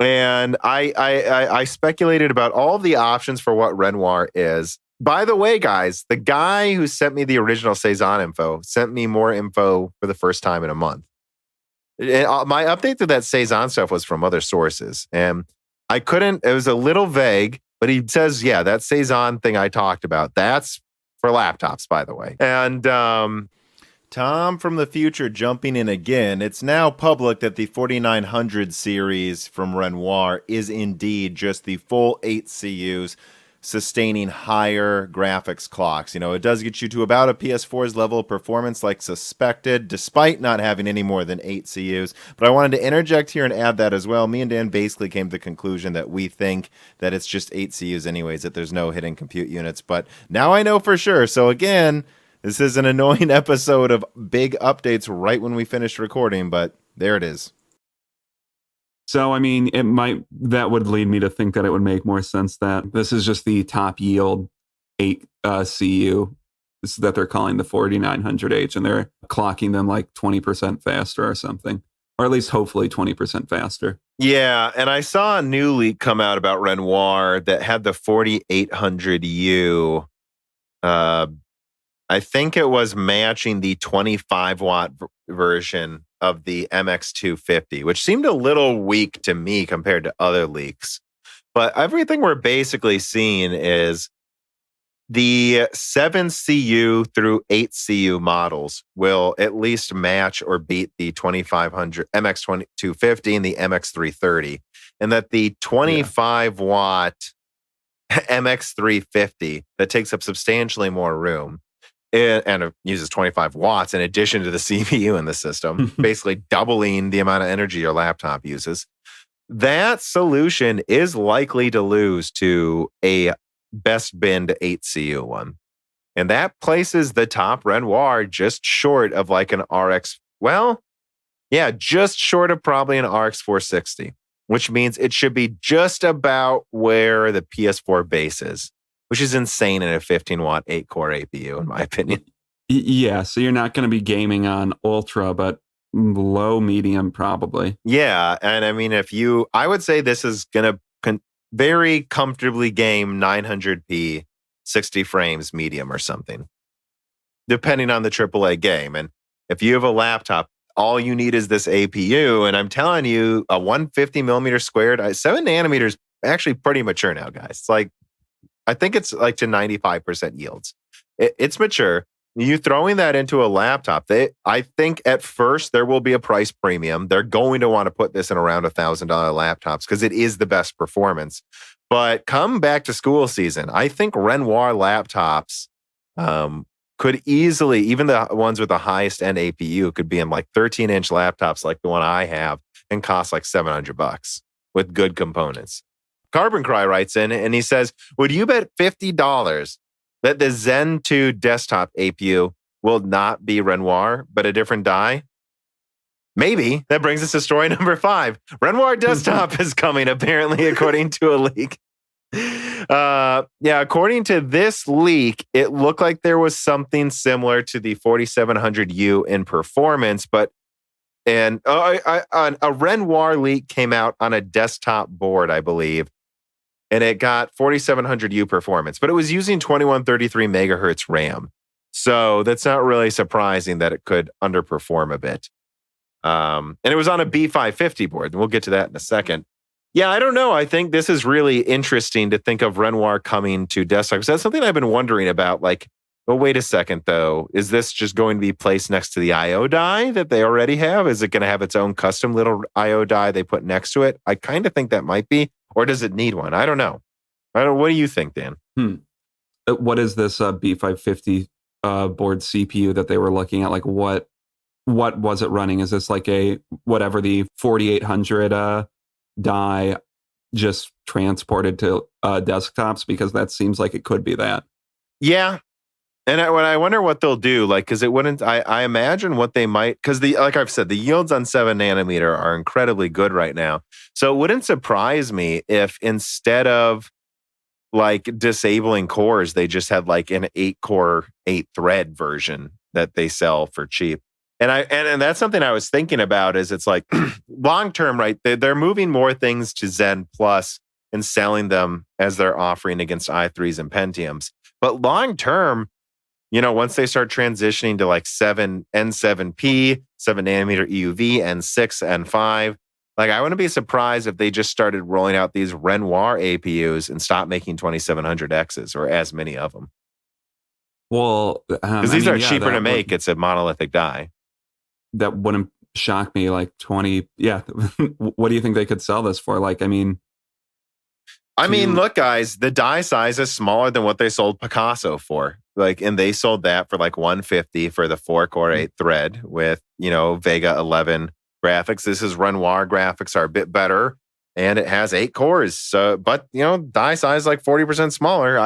And I speculated about all the options for what Renoir is. By the way, guys, the guy who sent me the original Cezanne info sent me more info for the first time in a month. My update to that Cezanne stuff was from other sources. And it was a little vague, but he says, yeah, that Cezanne thing I talked about, that's for laptops, by the way. And Tom from the future jumping in again. It's now public that the 4900 series from Renoir is indeed just the full 8 CUs. sustaining higher graphics clocks. You know, it does get you to about a PS4's level of performance like suspected, despite not having any more than 8 CUs. But I wanted to interject here and add that as well. Me and Dan basically came to the conclusion that we think that it's just 8 CUs anyways, that there's no hidden compute units. But now I know for sure. So again, this is an annoying episode of big updates right when we finished recording, but there it is. So, I mean, that would lead me to think that it would make more sense that this is just the top yield 8 CU that they're calling the 4900H, and they're clocking them like 20% faster or something, or at least hopefully 20% faster. Yeah, and I saw a new leak come out about Renoir that had the 4800U. I think it was matching the 25 watt version of the MX250, which seemed a little weak to me compared to other leaks. But everything we're basically seeing is the 7 CU through 8 CU models will at least match or beat the 2500 MX250 and the MX330, and that the 25 watt MX350 that takes up substantially more room and it uses 25 watts in addition to the CPU in the system, basically doubling the amount of energy your laptop uses. That solution is likely to lose to a best bin to 8 CU one. And that places the top Renoir just short of like an RX, just short of probably an RX 460, which means it should be just about where the PS4 base is, which is insane in a 15 watt 8 core APU, in my opinion. Yeah, so you're not going to be gaming on ultra, but low, medium, probably. Yeah, and I mean, I would say this is going to very comfortably game 900p, 60 frames, medium or something, depending on the AAA game. And if you have a laptop, all you need is this APU. And I'm telling you, a 150 millimeter squared, 7 nanometers, actually pretty mature now, guys. It's like, I think it's like to 95% yields. It's mature. You throwing that into a laptop, I think at first there will be a price premium. They're going to want to put this in around $1,000 laptops because it is the best performance. But come back to school season, I think Renoir laptops could easily, even the ones with the highest end APU, could be in like 13-inch laptops like the one I have and cost like $700 with good components. Carbon Cry writes in and he says, would you bet $50 that the Zen 2 desktop APU will not be Renoir, but a different die? Maybe. That brings us to story number 5. Renoir desktop is coming, apparently, according to a leak. According to this leak, it looked like there was something similar to the 4700U in performance, but a Renoir leak came out on a desktop board, I believe, and it got 4700U performance, but it was using 2133 megahertz RAM. So that's not really surprising that it could underperform a bit. And it was on a B550 board, and we'll get to that in a second. Yeah, I don't know. I think this is really interesting to think of Renoir coming to desktop. That's something I've been wondering about. Like, well, wait a second, though. Is this just going to be placed next to the I/O die that they already have? Is it going to have its own custom little I/O die they put next to it? I kind of think that might be. Or does it need one? I don't know. What do you think, Dan? What is this B550 board CPU that they were looking at? Like, what was it running? Is this like the 4800 die just transported to desktops? Because that seems like it could be that. Yeah. And I wonder what they'll do, like, because it wouldn't. I imagine what they might, because like I've said, the yields on 7 nanometer are incredibly good right now. So it wouldn't surprise me if instead of like disabling cores, they just had like an 8-core, 8-thread version that they sell for cheap. And that's something I was thinking about. Is it's like long term, right? They're moving more things to Zen Plus and selling them as they're offering against i3s and Pentiums. But long term, once they start transitioning to like 7 N7P, 7 nanometer EUV, N6, N5, like I wouldn't be surprised if they just started rolling out these Renoir APUs and stopped making 2700Xs or as many of them. Well, because these are cheaper to make. It's a monolithic die. That wouldn't shock me. Like 20. Yeah. What do you think they could sell this for? Like, I mean, I mean, look, guys, the die size is smaller than what they sold Picasso for. Like, and they sold that for like 150 for the 4-core 8-thread with, Vega 11 graphics. This is Renoir graphics are a bit better, and it has 8 cores. So, but die size like 40% smaller.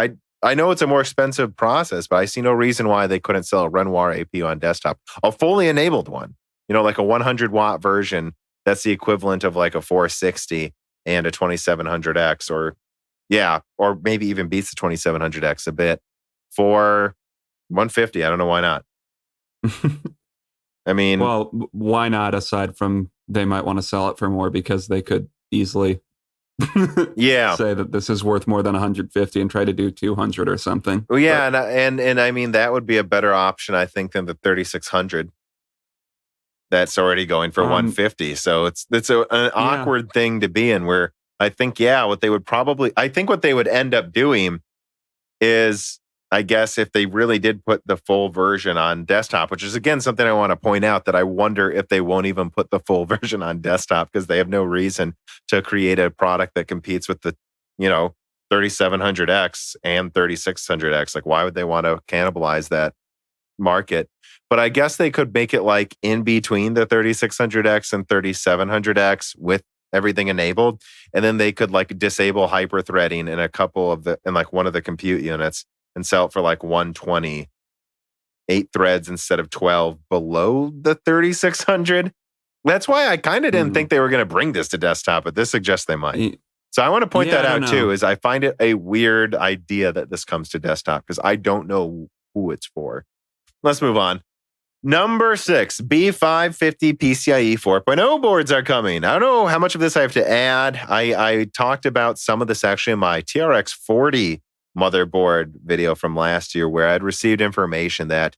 I know it's a more expensive process, but I see no reason why they couldn't sell a Renoir APU on desktop, a fully enabled one. Like a 100-watt version. That's the equivalent of like a 460 and a 2700X, or maybe even beats the 2700X a bit for 150. I don't know why not. I mean, well, why not? Aside from they might want to sell it for more because they could easily say that this is worth more than 150 and try to do 200 or something. Well, yeah, and I mean that would be a better option, I think, than the 3600. That's already going for 150. So it's an awkward thing to be in, where I think, what they would end up doing is, I guess, if they really did put the full version on desktop, which is, again, something I want to point out, that I wonder if they won't even put the full version on desktop because they have no reason to create a product that competes with the, 3700X and 3600X. Like, why would they want to cannibalize that market? But I guess they could make it like in between the 3600X and 3700X with everything enabled. And then they could like disable hyper-threading in like one of the compute units and sell it for like 120, 8 threads instead of 12 below the 3600. That's why I kind of didn't think they were going to bring this to desktop, but this suggests they might. So I want to point that out too, is I find it a weird idea that this comes to desktop because I don't know who it's for. Let's move on. Number 6, B550 PCIe 4.0 boards are coming. I don't know how much of this I have to add. I talked about some of this actually in my TRX 40 motherboard video from last year, where I'd received information that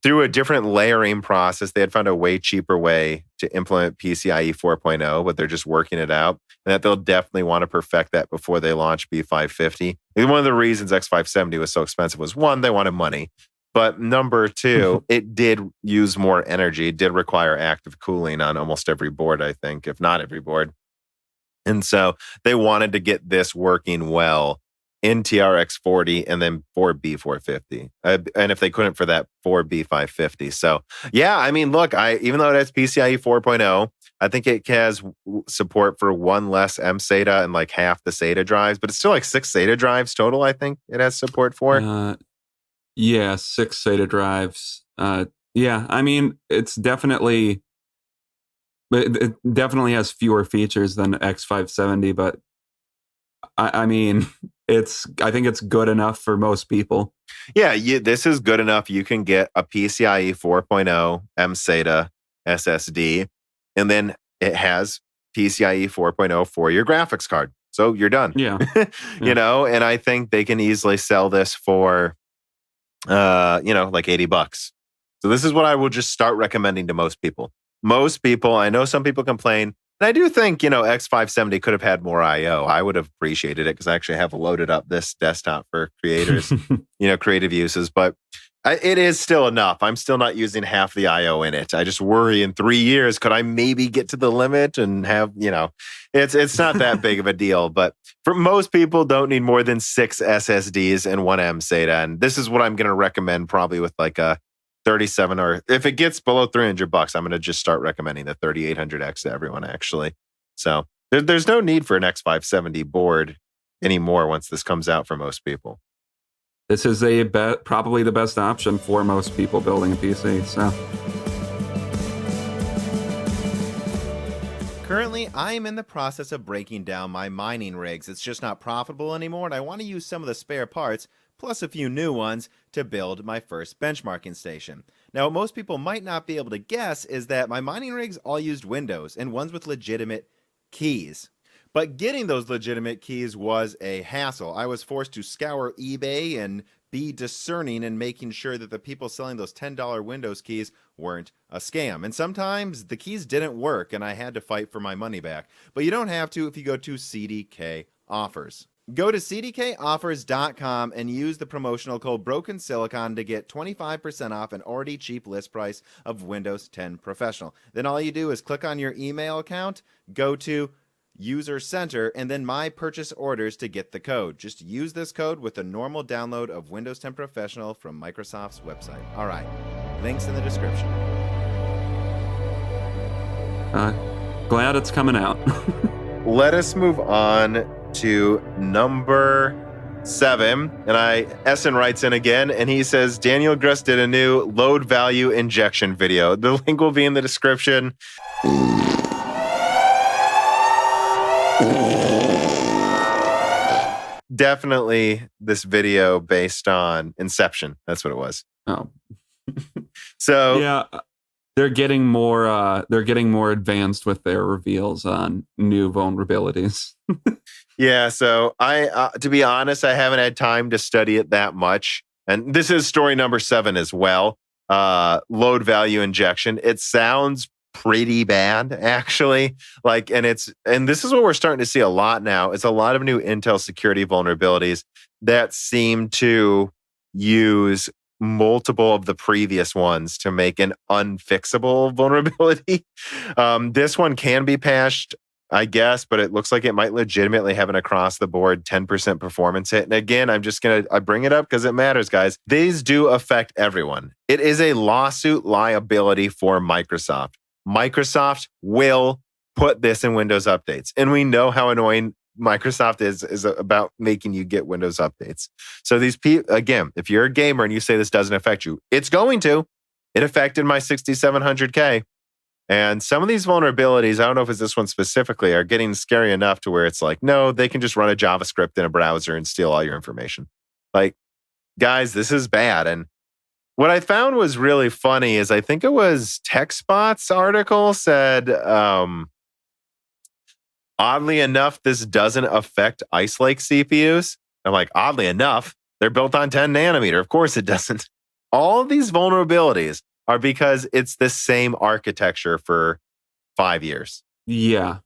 through a different layering process, they had found a way cheaper way to implement PCIe 4.0, but they're just working it out. And that they'll definitely want to perfect that before they launch B550. And one of the reasons X570 was so expensive was, one, they wanted money. But number 2, it did use more energy. It did require active cooling on almost every board, I think, if not every board. And so they wanted to get this working well in TRX 40 and then for B450. And if they couldn't for that, for B550. So, I mean, look, even though it has PCIe 4.0, I think it has support for one less M SATA and like half the SATA drives, but it's still like 6 SATA drives total, I think it has support for. 6 SATA drives. I mean, it definitely has fewer features than X570, but I mean, I think it's good enough for most people. Yeah, this is good enough. You can get a PCIe 4.0 M SATA SSD, and then it has PCIe 4.0 for your graphics card. So you're done. Yeah. And I think they can easily sell this for like $80. So this is what I will just start recommending to most people. Most people, I know some people complain, and I do think, X570 could have had more I/O. I would have appreciated it because I actually have loaded up this desktop for creators, creative uses, but it is still enough. I'm still not using half the I/O in it. I just worry in 3 years, could I maybe get to the limit and have, it's not that big of a deal, but for most people don't need more than 6 SSDs and 1 M SATA. And this is what I'm going to recommend probably with like a 37, or if it gets below $300, I'm going to just start recommending the 3800X to everyone actually. So there's no need for an X570 board anymore once this comes out for most people. This is probably the best option for most people building a PC. So currently, I am in the process of breaking down my mining rigs. It's just not profitable anymore, and I want to use some of the spare parts, plus a few new ones, to build my first benchmarking station. Now, what most people might not be able to guess is that my mining rigs all used Windows, and ones with legitimate keys. But getting those legitimate keys was a hassle. I was forced to scour eBay and be discerning in making sure that the people selling those $10 Windows keys weren't a scam. And sometimes the keys didn't work and I had to fight for my money back. But you don't have to if you go to CDK Offers. Go to cdkoffers.com and use the promotional code BrokenSilicon to get 25% off an already cheap list price of Windows 10 Professional. Then all you do is click on your email account, go to user center, and then my purchase orders to get the code. Just use this code with a normal download of Windows 10 Professional from Microsoft's website. All right, links in the description. Glad it's coming out. Let us move on to number 7. And Essen writes in again, and he says, Daniel Gruss did a new load value injection video. The link will be in the description. Definitely this video based on Inception. That's what it was. Oh. So yeah, they're getting more advanced with their reveals on new vulnerabilities. yeah, so I to be honest, I haven't had time to study it that much. And this is story number 7 as well. Load value injection. It sounds pretty bad, actually. And this is what we're starting to see a lot now. It's a lot of new Intel security vulnerabilities that seem to use multiple of the previous ones to make an unfixable vulnerability. This one can be patched, I guess, but it looks like it might legitimately have an across-the-board 10% performance hit. And again, I bring it up because it matters, guys. These do affect everyone. It is a lawsuit liability for Microsoft. Microsoft will put this in Windows updates. And we know how annoying Microsoft is about making you get Windows updates. So these people, again, if you're a gamer and you say this doesn't affect you, it's going to. It affected my 6700K. And some of these vulnerabilities, I don't know if it's this one specifically, are getting scary enough to where it's like, no, they can just run a JavaScript in a browser and steal all your information. Guys, this is bad. And what I found was really funny is I think it was TechSpot's article said, oddly enough, this doesn't affect Ice Lake CPUs. I'm like, oddly enough, they're built on 10 nanometer. Of course it doesn't. All of these vulnerabilities are because it's the same architecture for 5 years. Yeah.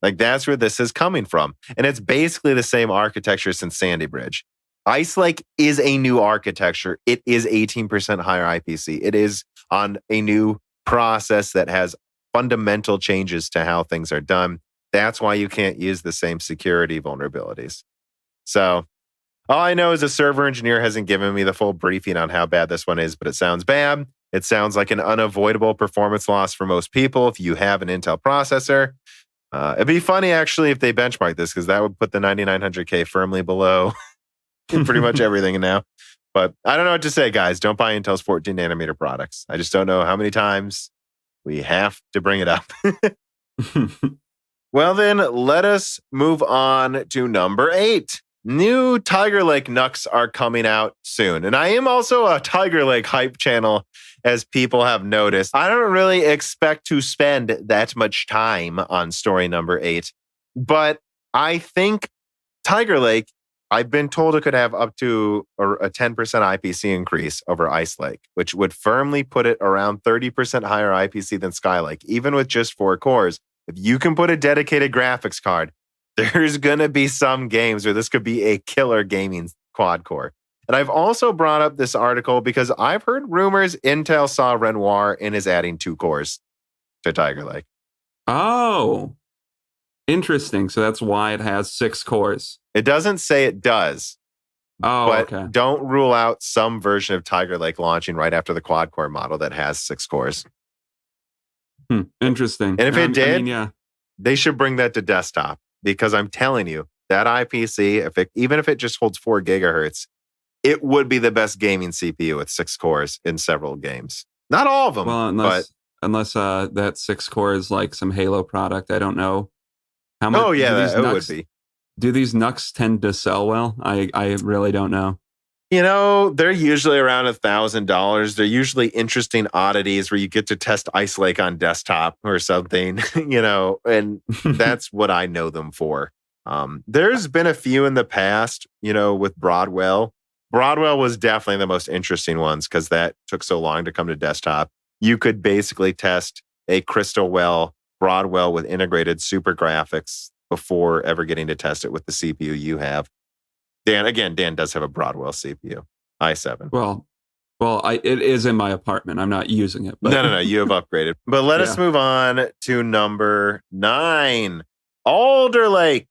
That's where this is coming from. And it's basically the same architecture since Sandy Bridge. Ice Lake is a new architecture. It is 18% higher IPC. It is on a new process that has fundamental changes to how things are done. That's why you can't use the same security vulnerabilities. So all I know is a server engineer hasn't given me the full briefing on how bad this one is, but it sounds bad. It sounds like an unavoidable performance loss for most people if you have an Intel processor. It'd be funny, actually, if they benchmark this, because that would put the 9900K firmly below pretty much everything now. But I don't know what to say, guys. Don't buy Intel's 14 nanometer products. I just don't know how many times we have to bring it up. Well, then, let us move on to number 8. New Tiger Lake NUCs are coming out soon. And I am also a Tiger Lake hype channel, as people have noticed. I don't really expect to spend that much time on story number 8. But I think Tiger Lake, I've been told it could have up to a 10% IPC increase over Ice Lake, which would firmly put it around 30% higher IPC than Skylake, even with just 4 cores. If you can put a dedicated graphics card, there's going to be some games where this could be a killer gaming quad core. And I've also brought up this article because I've heard rumors Intel saw Renoir and is adding 2 cores to Tiger Lake. Oh, interesting. So that's why it has 6 cores. It doesn't say it does. Oh, but okay. Don't rule out some version of Tiger Lake launching right after the quad core model that has 6 cores. Interesting. And if it did, yeah, they should bring that to desktop, because I'm telling you, that IPC, even if it just holds 4 gigahertz, it would be the best gaming CPU with 6 cores in several games. Not all of them, well, unless that 6 core is like some Halo product. I don't know how much. Oh yeah, it would be. Do these NUCs tend to sell well? I really don't know. They're usually around $1,000. They're usually interesting oddities where you get to test Ice Lake on desktop or something, and that's what I know them for. There's been a few in the past, with Broadwell. Broadwell was definitely the most interesting ones because that took so long to come to desktop. You could basically test a Crystal Well Broadwell with integrated super graphics before ever getting to test it with the CPU you have. Dan does have a Broadwell CPU, i7. Well, it is in my apartment. I'm not using it. But. No, you have upgraded. But let us move on to number 9. Alder Lake.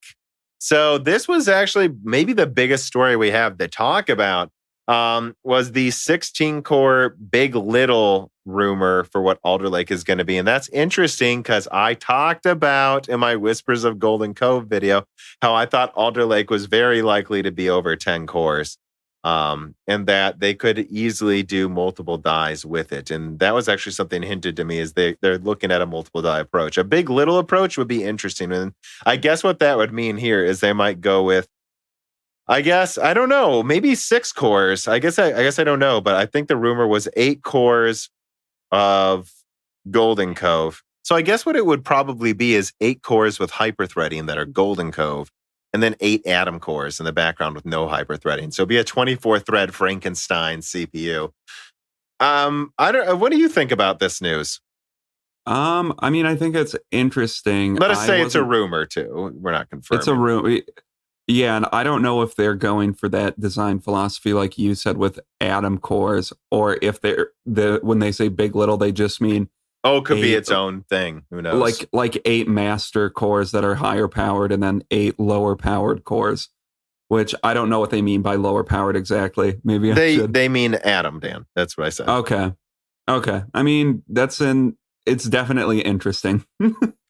So this was actually maybe the biggest story we have to talk about. Was the 16-core big.Little rumor for what Alder Lake is going to be. And that's interesting because I talked about in my Whispers of Golden Cove video how I thought Alder Lake was very likely to be over 10 cores. And that they could easily do multiple dies with it. And that was actually something hinted to me is they're looking at a multiple die approach. A big.Little approach would be interesting. And I guess what that would mean here is they might go with, I guess, I don't know, maybe 6 cores. I guess I don't know, but I think the rumor was 8 cores of Golden Cove. So I guess what it would probably be is 8 cores with hyperthreading that are Golden Cove, and then 8 Atom cores in the background with no hyperthreading. So it'd be a 24-thread Frankenstein CPU. What do you think about this news? I mean, I think it's interesting. Let us say it's a rumor too. We're not confirming. It's a rumor. Yeah, and I don't know if they're going for that design philosophy, like you said, with Atom cores, or if when they say big.Little, they just mean it could be its own thing. Who knows? Like 8 master cores that are higher powered, and then 8 lower powered cores. Which I don't know what they mean by lower powered exactly. Maybe they mean Atom, Dan. That's what I said. Okay. I mean, it's definitely interesting.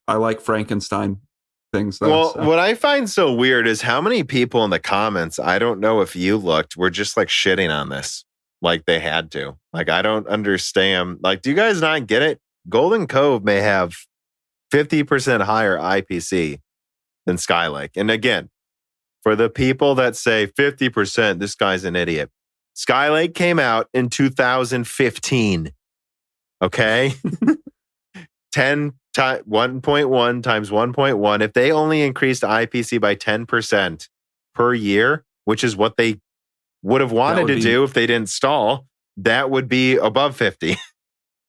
I like Frankenstein things though. Well, what I find so weird is how many people in the comments, I don't know if you looked, were just like shitting on this. Like they had to. Like, I don't understand. Like, do you guys not get it? Golden Cove may have 50% higher IPC than Skylake. And again, for the people that say 50%, this guy's an idiot. Skylake came out in 2015. Okay? 1.1 times 1.1. If they only increased IPC by 10% per year, which is what they would have wanted to do if they didn't stall, that would be above 50.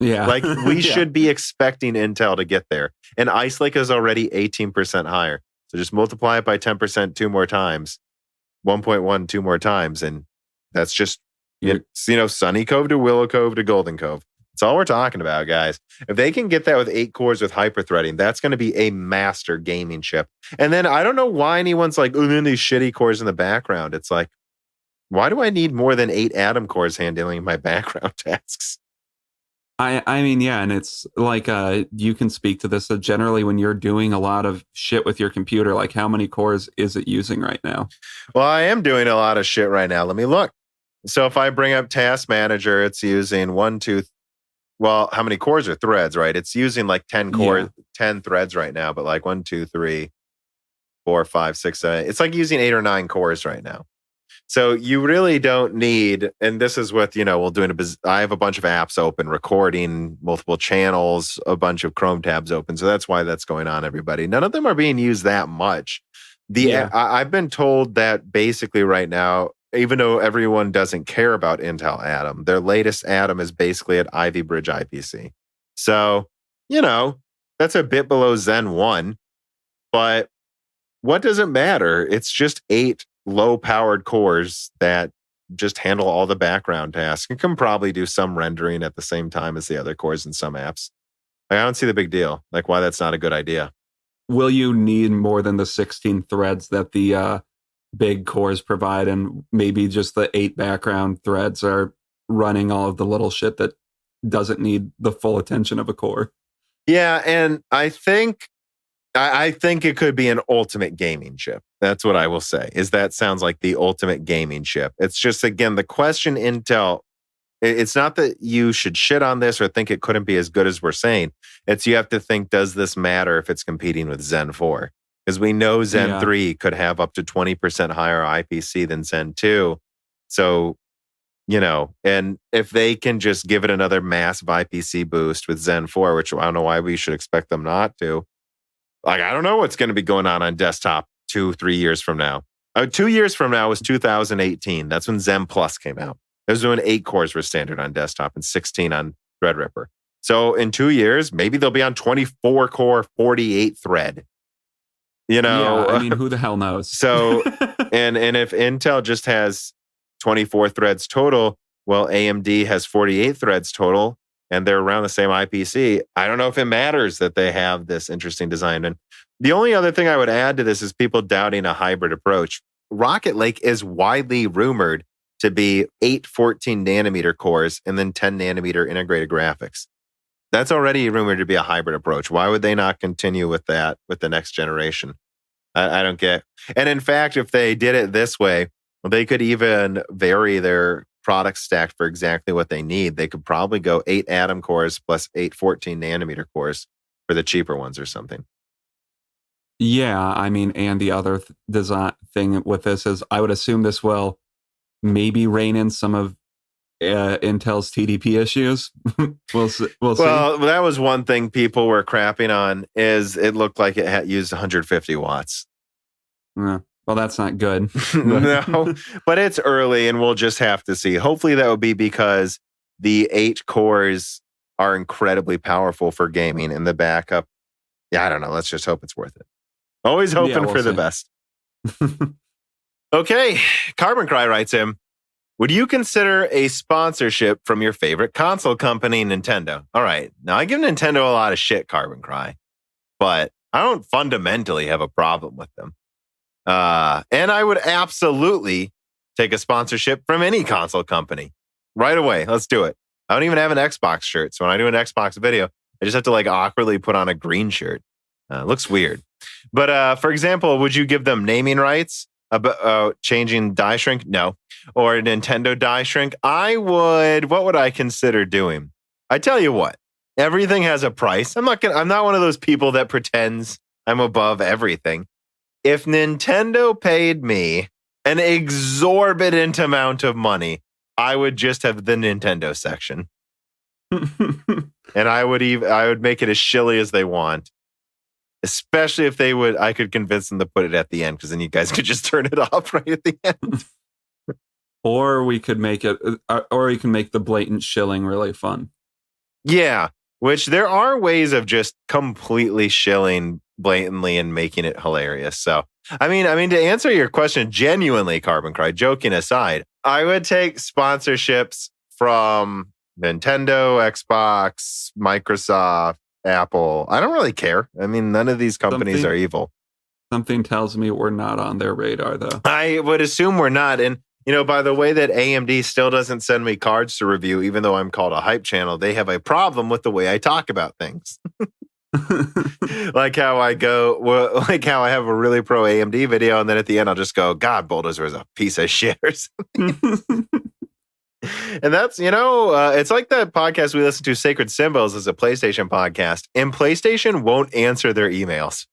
Yeah. Like we should be expecting Intel to get there. And Ice Lake is already 18% higher. So just multiply it by 10% 2 more times, 1.1 2 more times. And that's just, Sunny Cove to Willow Cove to Golden Cove. That's all we're talking about, guys. If they can get that with 8 cores with hyperthreading, that's going to be a master gaming chip. And then I don't know why anyone's like, oh, then these shitty cores in the background. It's like, why do I need more than 8 Atom cores handling my background tasks? I mean, yeah, and it's like you can speak to this. So generally, when you're doing a lot of shit with your computer, like how many cores is it using right now? Well, I am doing a lot of shit right now. Let me look. So if I bring up Task Manager, it's using how many cores are threads, right? It's using like 10 cores, 10 threads right now, but like 1, 2, 3, 4, 5, 6, 7. It's like using 8 or 9 cores right now. So you really don't need, and this is with, I have a bunch of apps open, recording, multiple channels, a bunch of Chrome tabs open. So that's why that's going on, everybody. None of them are being used that much. I've been told that basically right now, even though everyone doesn't care about Intel Atom, their latest Atom is basically at Ivy Bridge IPC. So, that's a bit below Zen 1. But what does it matter? It's just 8 low-powered cores that just handle all the background tasks and can probably do some rendering at the same time as the other cores in some apps. I don't see the big deal, like why that's not a good idea. Will you need more than the 16 threads that the big cores provide, and maybe just the 8 background threads are running all of the little shit that doesn't need the full attention of a core? Yeah, and I think it could be an ultimate gaming chip. That's what I will say, is that sounds like the ultimate gaming chip. It's just, again, the question Intel, it's not that you should shit on this or think it couldn't be as good as we're saying. It's you have to think, does this matter if it's competing with Zen 4? Because we know Zen 3 could have up to 20% higher IPC than Zen 2. So, and if they can just give it another massive IPC boost with Zen 4, which I don't know why we should expect them not to. Like, I don't know what's going to be going on desktop 2-3 years from now. 2 years from now was 2018. That's when Zen Plus came out. It was doing 8 cores were standard on desktop and 16 on Threadripper. So in 2 years, maybe they'll be on 24 core, 48 thread. Yeah, I mean, who the hell knows? So, and if Intel just has 24 threads total, well, AMD has 48 threads total, and they're around the same IPC. I don't know if it matters that they have this interesting design. And The only other thing I would add to this is people doubting a hybrid approach. Rocket Lake is widely rumored to be 8 14 nanometer cores and then 10 nanometer integrated graphics. That's already rumored to be a hybrid approach. Why would they not continue with that with the next generation? I don't get. And in fact, if they did it this way, they could even vary their product stack for exactly what they need. They could probably go 8 Atom cores plus 8 14 nanometer cores for the cheaper ones or something. Yeah, I mean, and the other design thing with this is I would assume this will maybe rein in some of Intel's TDP issues. We'll see. Well, that was one thing people were crapping on is it looked like it had used 150 watts. Well, that's not good. No, but it's early and we'll just have to see. Hopefully that would be because the 8 cores are incredibly powerful for gaming and the backup. Yeah, I don't know. Let's just hope it's worth it. Always hoping for the best. Okay. Carbon Cry writes him, would you consider a sponsorship from your favorite console company, Nintendo? All right. Now, I give Nintendo a lot of shit, Carbon Cry, but I don't fundamentally have a problem with them. And I would absolutely take a sponsorship from any console company right away. Let's do it. I don't even have an Xbox shirt. So when I do an Xbox video, I just have to like awkwardly put on a green shirt. Looks weird. But for example, would you give them naming rights about changing die shrink? No. Or Nintendo die shrink? I would. What would I consider doing? I tell you what, everything has a price. I'm not one of those people that pretends I'm above everything. If Nintendo paid me an exorbitant amount of money, I would just have the Nintendo section. And I would make it as shilly as they want. Especially if I could convince them to put it at the end, because then you guys could just turn it off right at the end. Or we could make it, or you can make the blatant shilling really fun. Yeah, which there are ways of just completely shilling blatantly and making it hilarious. So, I mean, to answer your question genuinely, Carbon Cry, joking aside, I would take sponsorships from Nintendo, Xbox, Microsoft, Apple. I don't really care. I mean, none of these companies are evil. Something tells me we're not on their radar, though. I would assume we're not. And, by the way that AMD still doesn't send me cards to review, even though I'm called a hype channel, they have a problem with the way I talk about things. Like how I have a really pro AMD video, and then at the end I'll just go, God, Bulldozer is a piece of shit or something. And that's, it's like that podcast we listen to, Sacred Symbols, is a PlayStation podcast, and PlayStation won't answer their emails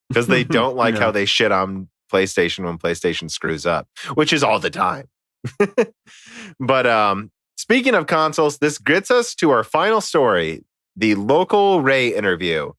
because they don't like how they shit on PlayStation when PlayStation screws up, which is all the time. But speaking of consoles, this gets us to our final story, the local Ray interview.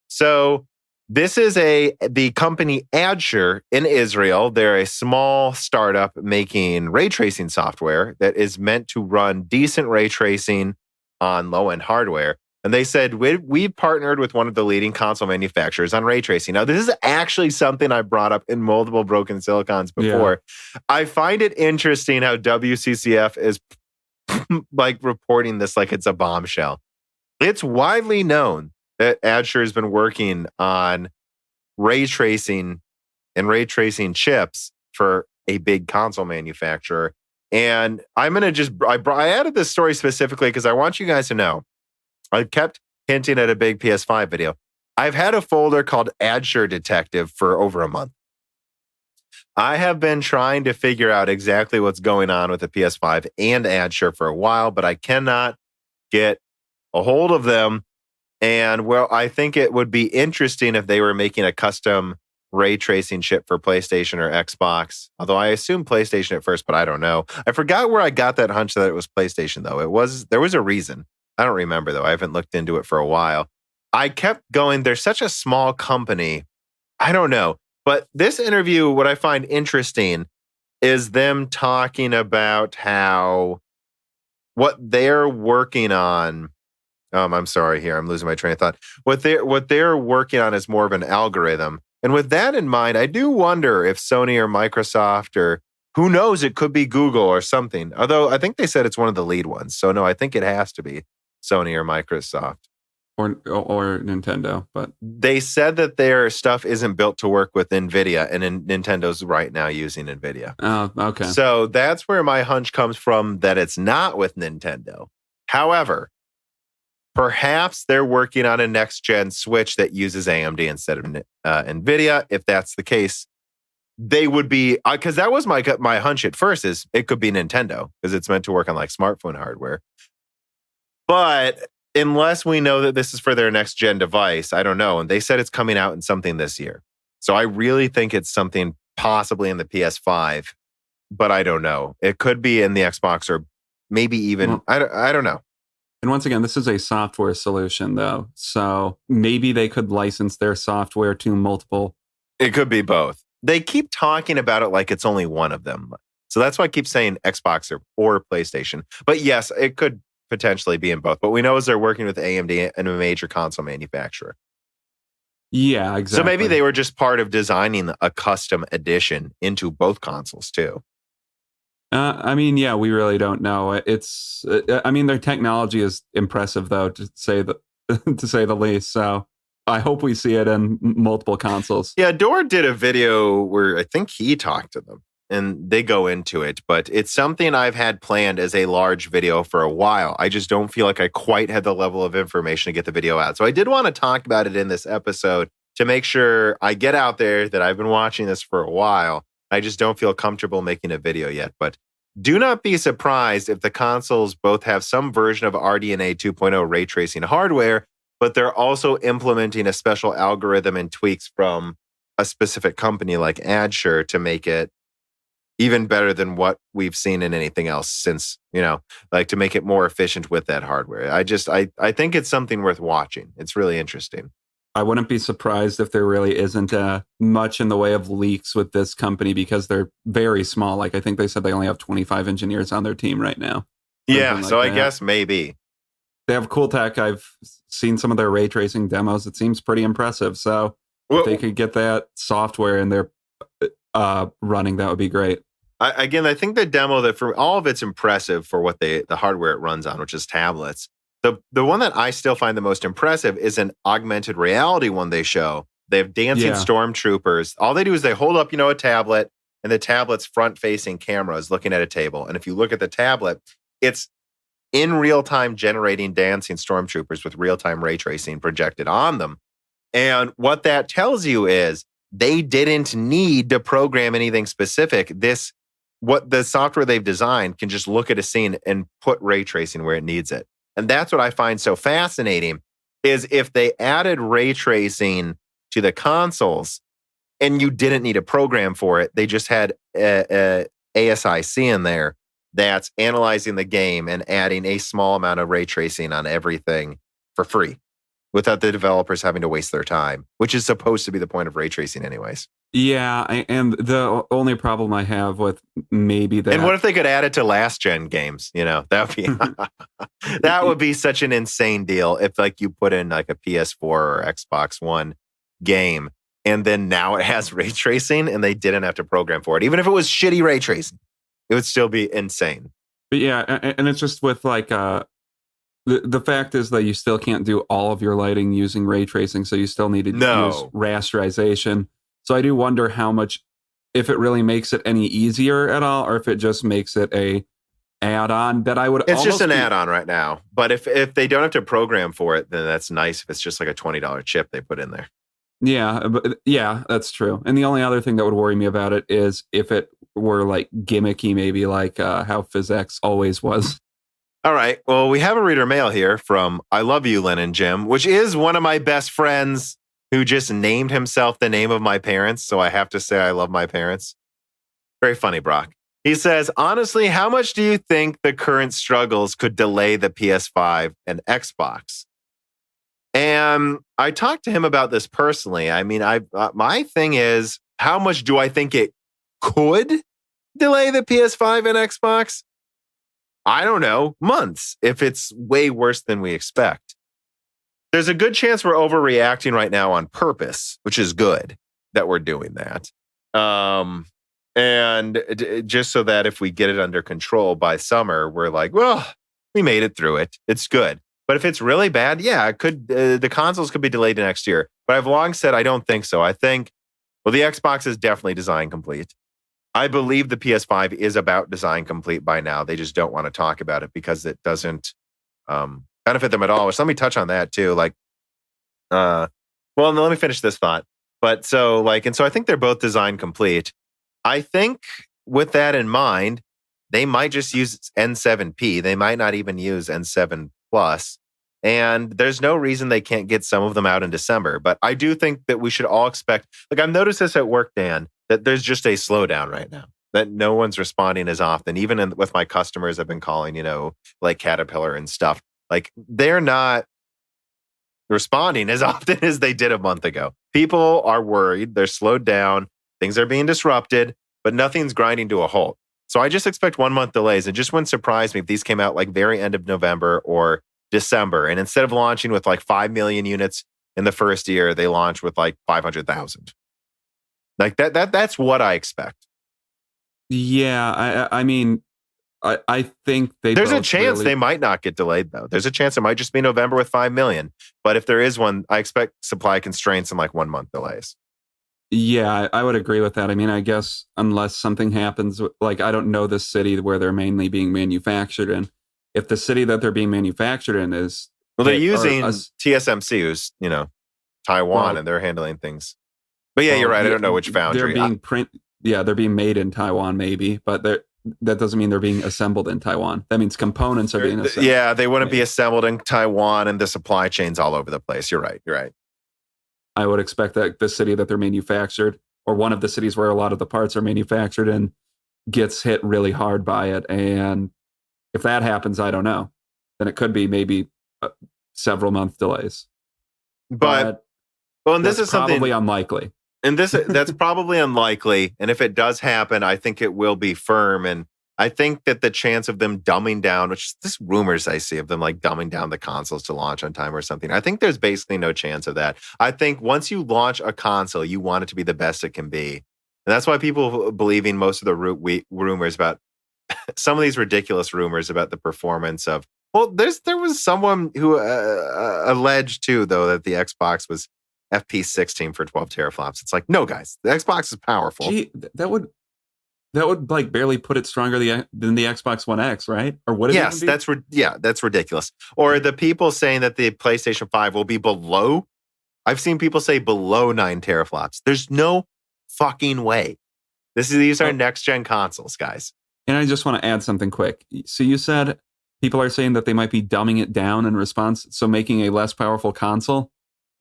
So this is the company Adsure in Israel. They're a small startup making ray tracing software that is meant to run decent ray tracing on low-end hardware. And they said, we partnered with one of the leading console manufacturers on ray tracing. Now, this is actually something I brought up in multiple Broken Silicons before. Yeah. I find it interesting how WCCF is like reporting this like it's a bombshell. It's widely known that Adsure has been working on ray tracing and ray tracing chips for a big console manufacturer. And I'm going to I added this story specifically because I want you guys to know, I kept hinting at a big PS5 video. I've had a folder called Adsure Detective for over a month. I have been trying to figure out exactly what's going on with the PS5 and Adsure for a while, but I cannot get a hold of them. And I think it would be interesting if they were making a custom ray tracing chip for PlayStation or Xbox. Although I assume PlayStation at first, but I don't know. I forgot where I got that hunch that it was PlayStation, though. There was a reason. I don't remember, though. I haven't looked into it for a while. I kept going, they're such a small company. I don't know. But this interview, what I find interesting is them talking about what they're working on. I'm sorry here. I'm losing my train of thought. What they're working on is more of an algorithm. And with that in mind, I do wonder if Sony or Microsoft or who knows, it could be Google or something. Although I think they said it's one of the lead ones. So no, I think it has to be Sony or Microsoft. or Nintendo, but they said that their stuff isn't built to work with Nvidia, and Nintendo's right now using Nvidia. oh, okay. So that's where my hunch comes from, that it's not with Nintendo. However, perhaps they're working on a next-gen Switch that uses AMD instead of Nvidia. If that's the case, they would be, because that was my hunch at first, is it could be Nintendo because it's meant to work on like smartphone hardware. But unless we know that this is for their next gen device, I don't know. And they said it's coming out in something this year. So I really think it's something possibly in the PS5, but I don't know. It could be in the Xbox or maybe even, I don't know. And once again, this is a software solution though. So maybe they could license their software to multiple. It could be both. They keep talking about it like it's only one of them. So that's why I keep saying Xbox or PlayStation. But yes, it could potentially be in both. But we know is they're working with AMD and a major console manufacturer. Yeah, exactly. So maybe they were just part of designing a custom edition into both consoles too. I mean, yeah, we really don't know. It's, I mean, their technology is impressive though, to say the least. So I hope we see it in multiple consoles. Yeah, Dor did a video where I think he talked to them and they go into it, but it's something I've had planned as a large video for a while. I just don't feel like I quite had the level of information to get the video out. So I did want to talk about it in this episode to make sure I get out there that I've been watching this for a while. I just don't feel comfortable making a video yet, but do not be surprised if the consoles both have some version of RDNA 2.0 ray tracing hardware, but they're also implementing a special algorithm and tweaks from a specific company like AdSure to make it even better than what we've seen in anything else since, like to make it more efficient with that hardware. I think it's something worth watching. It's really interesting. I wouldn't be surprised if there really isn't much in the way of leaks with this company because they're very small. Like I think they said they only have 25 engineers on their team right now. Yeah, so I guess maybe. They have cool tech. I've seen some of their ray tracing demos. It seems pretty impressive. So if they could get that software in there running, that would be great. I think the demo that for all of it's impressive for what the hardware it runs on, which is tablets. The one that I still find the most impressive is an augmented reality one they show. They have dancing stormtroopers. All they do is they hold up, a tablet, and the tablet's front-facing camera is looking at a table. And if you look at the tablet, it's in real time generating dancing stormtroopers with real-time ray tracing projected on them. And what that tells you is they didn't need to program anything specific. What the software they've designed can just look at a scene and put ray tracing where it needs it. And that's what I find so fascinating is if they added ray tracing to the consoles and you didn't need a program for it, they just had a ASIC in there that's analyzing the game and adding a small amount of ray tracing on everything for free without the developers having to waste their time, which is supposed to be the point of ray tracing anyways. Yeah, and the only problem I have with maybe that... And what if they could add it to last gen games? That would be that would be such an insane deal if like you put in like a PS4 or Xbox One game and then now it has ray tracing and they didn't have to program for it. Even if it was shitty ray tracing, it would still be insane. But yeah, and it's just with like... The fact is that you still can't do all of your lighting using ray tracing, so you still need to use rasterization. So I do wonder how much, if it really makes it any easier at all, or if it just makes it a add-on that I would. It's just an add-on right now. But if they don't have to program for it, then that's nice. If it's just like a $20 chip they put in there. Yeah, that's true. And the only other thing that would worry me about it is if it were like gimmicky, maybe like how PhysX always was. All right. Well, we have a reader mail here from I Love You, Len and Jim, which is one of my best friends who just named himself the name of my parents. So I have to say I love my parents. Very funny, Brock. He says, honestly, how much do you think the current struggles could delay the PS5 and Xbox? And I talked to him about this personally. I mean, my thing is, how much do I think it could delay the PS5 and Xbox? I don't know, months, if it's way worse than we expect. There's a good chance we're overreacting right now on purpose, which is good that we're doing that. And just so that if we get it under control by summer, we're like, well, we made it through it. It's good. But if it's really bad, yeah, it could. The consoles could be delayed to next year. But I've long said I don't think so. I think, well, the Xbox is definitely design complete. I believe the PS5 is about design complete by now. They just don't want to talk about it because it doesn't benefit them at all. Which let me touch on that too. Like, well, no, let me finish this thought. But so I think they're both design complete. I think with that in mind, they might just use N7P. They might not even use N7 Plus. And there's no reason they can't get some of them out in December. But I do think that we should all expect, like I've noticed this at work, Dan, that there's just a slowdown right now, that no one's responding as often. Even with my customers I've been calling, like Caterpillar and stuff, like they're not responding as often as they did a month ago. People are worried. They're slowed down. Things are being disrupted, but nothing's grinding to a halt. So I just expect 1 month delays. It just wouldn't surprise me if these came out like very end of November or December. And instead of launching with like 5 million units in the first year, they launch with like 500,000. Like that's what I expect. Yeah, I mean, I think there's a chance they might not get delayed though. There's a chance it might just be November with 5 million. But if there is one, I expect supply constraints and like 1 month delays. Yeah, I would agree with that. I mean, I guess unless something happens, like I don't know the city where they're mainly being manufactured in. If the city that they're being manufactured in is... Well, they're using TSMC, who's, Taiwan, and they're handling things. But yeah, you're right. I don't know which foundry. They're being made in Taiwan, maybe, but that doesn't mean they're being assembled in Taiwan. That means components are being assembled. Yeah, they wouldn't be assembled in Taiwan, and the supply chain's all over the place. You're right. I would expect that the city that they're manufactured, or one of the cities where a lot of the parts are manufactured in, gets hit really hard by it. And if that happens, I don't know. Then it could be maybe several month delays. But and this is probably unlikely. And that's probably unlikely. And if it does happen, I think it will be firm. And I think that the chance of them dumbing down, which this rumors I see of them like dumbing down the consoles to launch on time or something, I think there's basically no chance of that. I think once you launch a console, you want it to be the best it can be. And that's why people believing most of the rumors about some of these ridiculous rumors about the performance of, well, there was someone who alleged too, though, that the Xbox was FP16 for 12 teraflops. It's like, no, guys, the Xbox is powerful. Gee, that would like barely put it stronger than the Xbox One X, right? Or what? Yes, that's ridiculous. Or the people saying that the PlayStation 5 will be below. I've seen people say below 9 teraflops. There's no fucking way. These are next gen consoles, guys. And I just want to add something quick. So you said people are saying that they might be dumbing it down in response, so making a less powerful console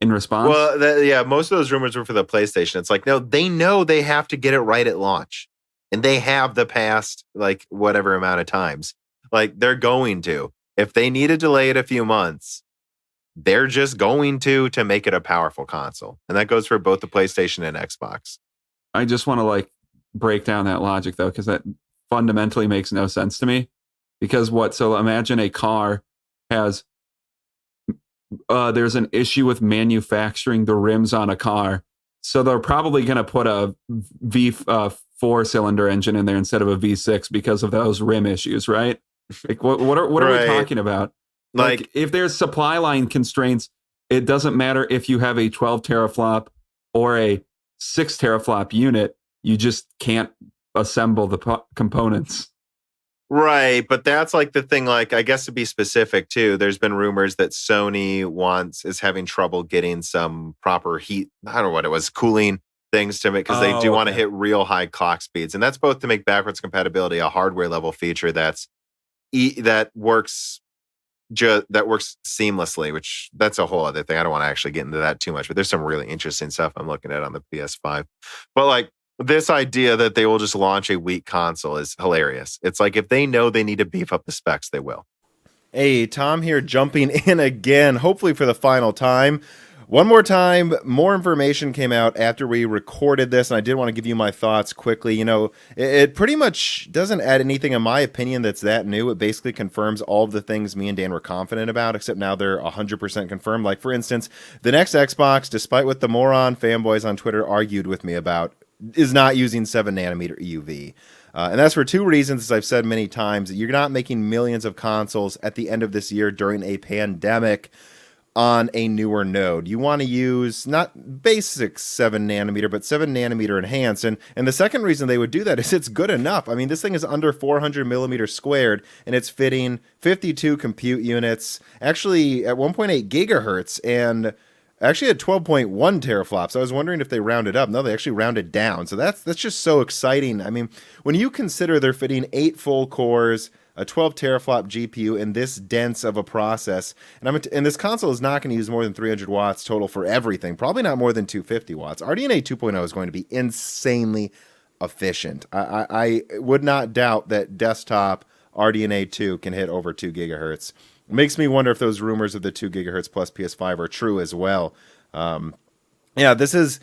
in response. Well, most of those rumors were for the PlayStation. It's like, no, they know they have to get it right at launch. And they have the past, like, whatever amount of times. Like, they're going to. If they need to delay it a few months, they're just going to make it a powerful console. And that goes for both the PlayStation and Xbox. I just want to, like, break down that logic, though, because that fundamentally makes no sense to me. Because so imagine a car has... there's an issue with manufacturing the rims on a car. So they're probably going to put a V4-cylinder engine in there instead of a V6 because of those rim issues, right? Like, what are we talking about? Like, if there's supply line constraints, it doesn't matter if you have a 12 teraflop or a 6 teraflop unit. You just can't assemble the components. Right, but that's like the thing, like, I guess to be specific too, there's been rumors that Sony is having trouble getting some proper heat, I don't know what it was, cooling things to make, because they do want to hit real high clock speeds. And that's both to make backwards compatibility a hardware level feature that works seamlessly, which that's a whole other thing. I don't want to actually get into that too much, but there's some really interesting stuff I'm looking at on the PS5. But like, this idea that they will just launch a weak console is hilarious. It's like, if they know they need to beef up the specs, they will. Hey, Tom here, jumping in again, hopefully for the final time. One more time, more information came out after we recorded this, and I did want to give you my thoughts quickly. It pretty much doesn't add anything, in my opinion, that's that new. It basically confirms all of the things me and Dan were confident about, except now they're 100% confirmed. Like, for instance, the next Xbox, despite what the moron fanboys on Twitter argued with me about, is not using 7 nanometer EUV. And that's for two reasons, as I've said many times. You're not making millions of consoles at the end of this year during a pandemic on a newer node. You want to use not basic 7 nanometer, but 7 nanometer enhanced. And the second reason they would do that is it's good enough. I mean, this thing is under 400 millimeters squared, and it's fitting 52 compute units, actually at 1.8 gigahertz, and actually at 12.1 teraflops. I was wondering if they rounded up. No, they actually rounded down. So that's just so exciting. I mean, when you consider they're fitting 8 full cores, a 12 teraflop GPU in this dense of a process, and this console is not going to use more than 300 watts total for everything, probably not more than 250 watts. RDNA 2.0 is going to be insanely efficient. I would not doubt that desktop RDNA 2 can hit over 2 gigahertz. It makes me wonder if those rumors of the 2 gigahertz plus PS5 are true as well. Yeah, this is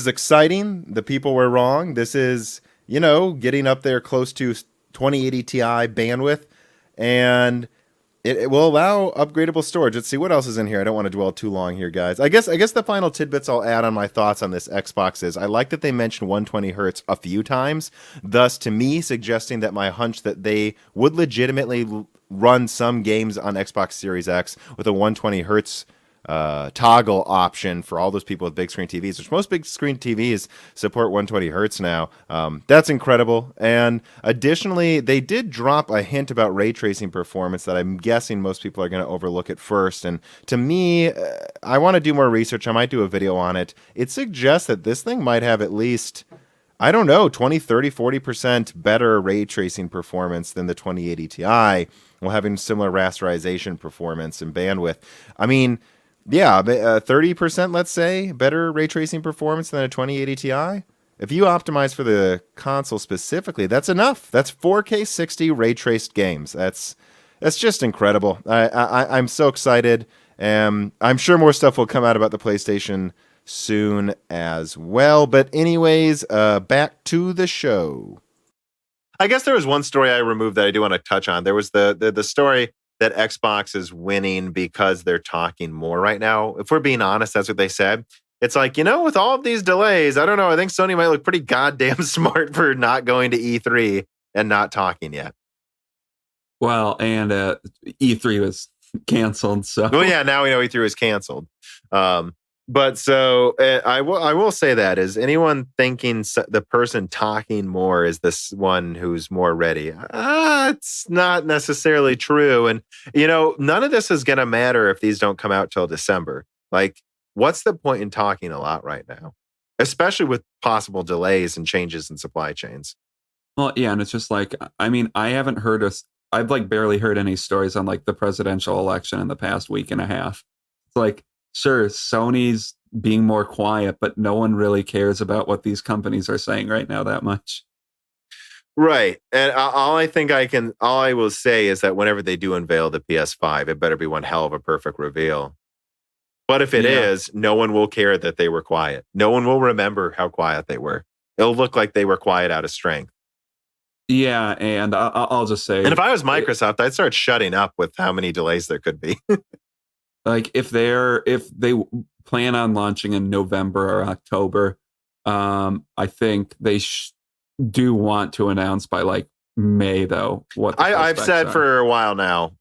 exciting. The people were wrong. This is, getting up there close to 2080 Ti bandwidth, and it will allow upgradable storage. Let's see what else is in here. I don't want to dwell too long here, guys. I guess the final tidbits I'll add on my thoughts on this Xbox is I like that they mentioned 120 hertz a few times, thus to me suggesting that my hunch that they would legitimately run some games on Xbox Series X with a 120 hertz toggle option for all those people with big screen TVs, which most big screen TVs support 120 hertz now. That's incredible. And additionally, they did drop a hint about ray tracing performance that I'm guessing most people are going to overlook at first. And to me, I want to do more research. I might do a video on it. It suggests that this thing might have at least, I don't know, 20, 30, 40% better ray tracing performance than the 2080 Ti, while having similar rasterization performance and bandwidth. I mean, yeah, 30%, let's say, better ray tracing performance than a 2080 Ti. If you optimize for the console specifically, that's enough. That's 4K 60 ray traced games. That's just incredible. I'm so excited. I'm sure more stuff will come out about the PlayStation soon as well. But anyways, back to the show. I guess there was one story I removed that I do want to touch on. There was the story that Xbox is winning because they're talking more right now. If we're being honest, that's what they said. It's like, with all of these delays, I don't know. I think Sony might look pretty goddamn smart for not going to E3 and not talking yet. Well, and E3 was canceled. So, well, yeah, now we know E3 was canceled. But so I will say that, is anyone thinking the person talking more is this one who's more ready? It's not necessarily true. And, none of this is going to matter if these don't come out till December. Like, what's the point in talking a lot right now, especially with possible delays and changes in supply chains? Well, yeah. And it's just like, I mean, I've barely heard any stories on like the presidential election in the past week and a half. It's like, sure, Sony's being more quiet, but no one really cares about what these companies are saying right now that much. Right. And all I will say is that whenever they do unveil the PS5, it better be one hell of a perfect reveal. But if it is, no one will care that they were quiet. No one will remember how quiet they were. It'll look like they were quiet out of strength. Yeah, and I'll just say... And if I was Microsoft, I'd start shutting up with how many delays there could be. Like, if they plan on launching in November or October, I think they do want to announce by like May, though. What I've said for a while now,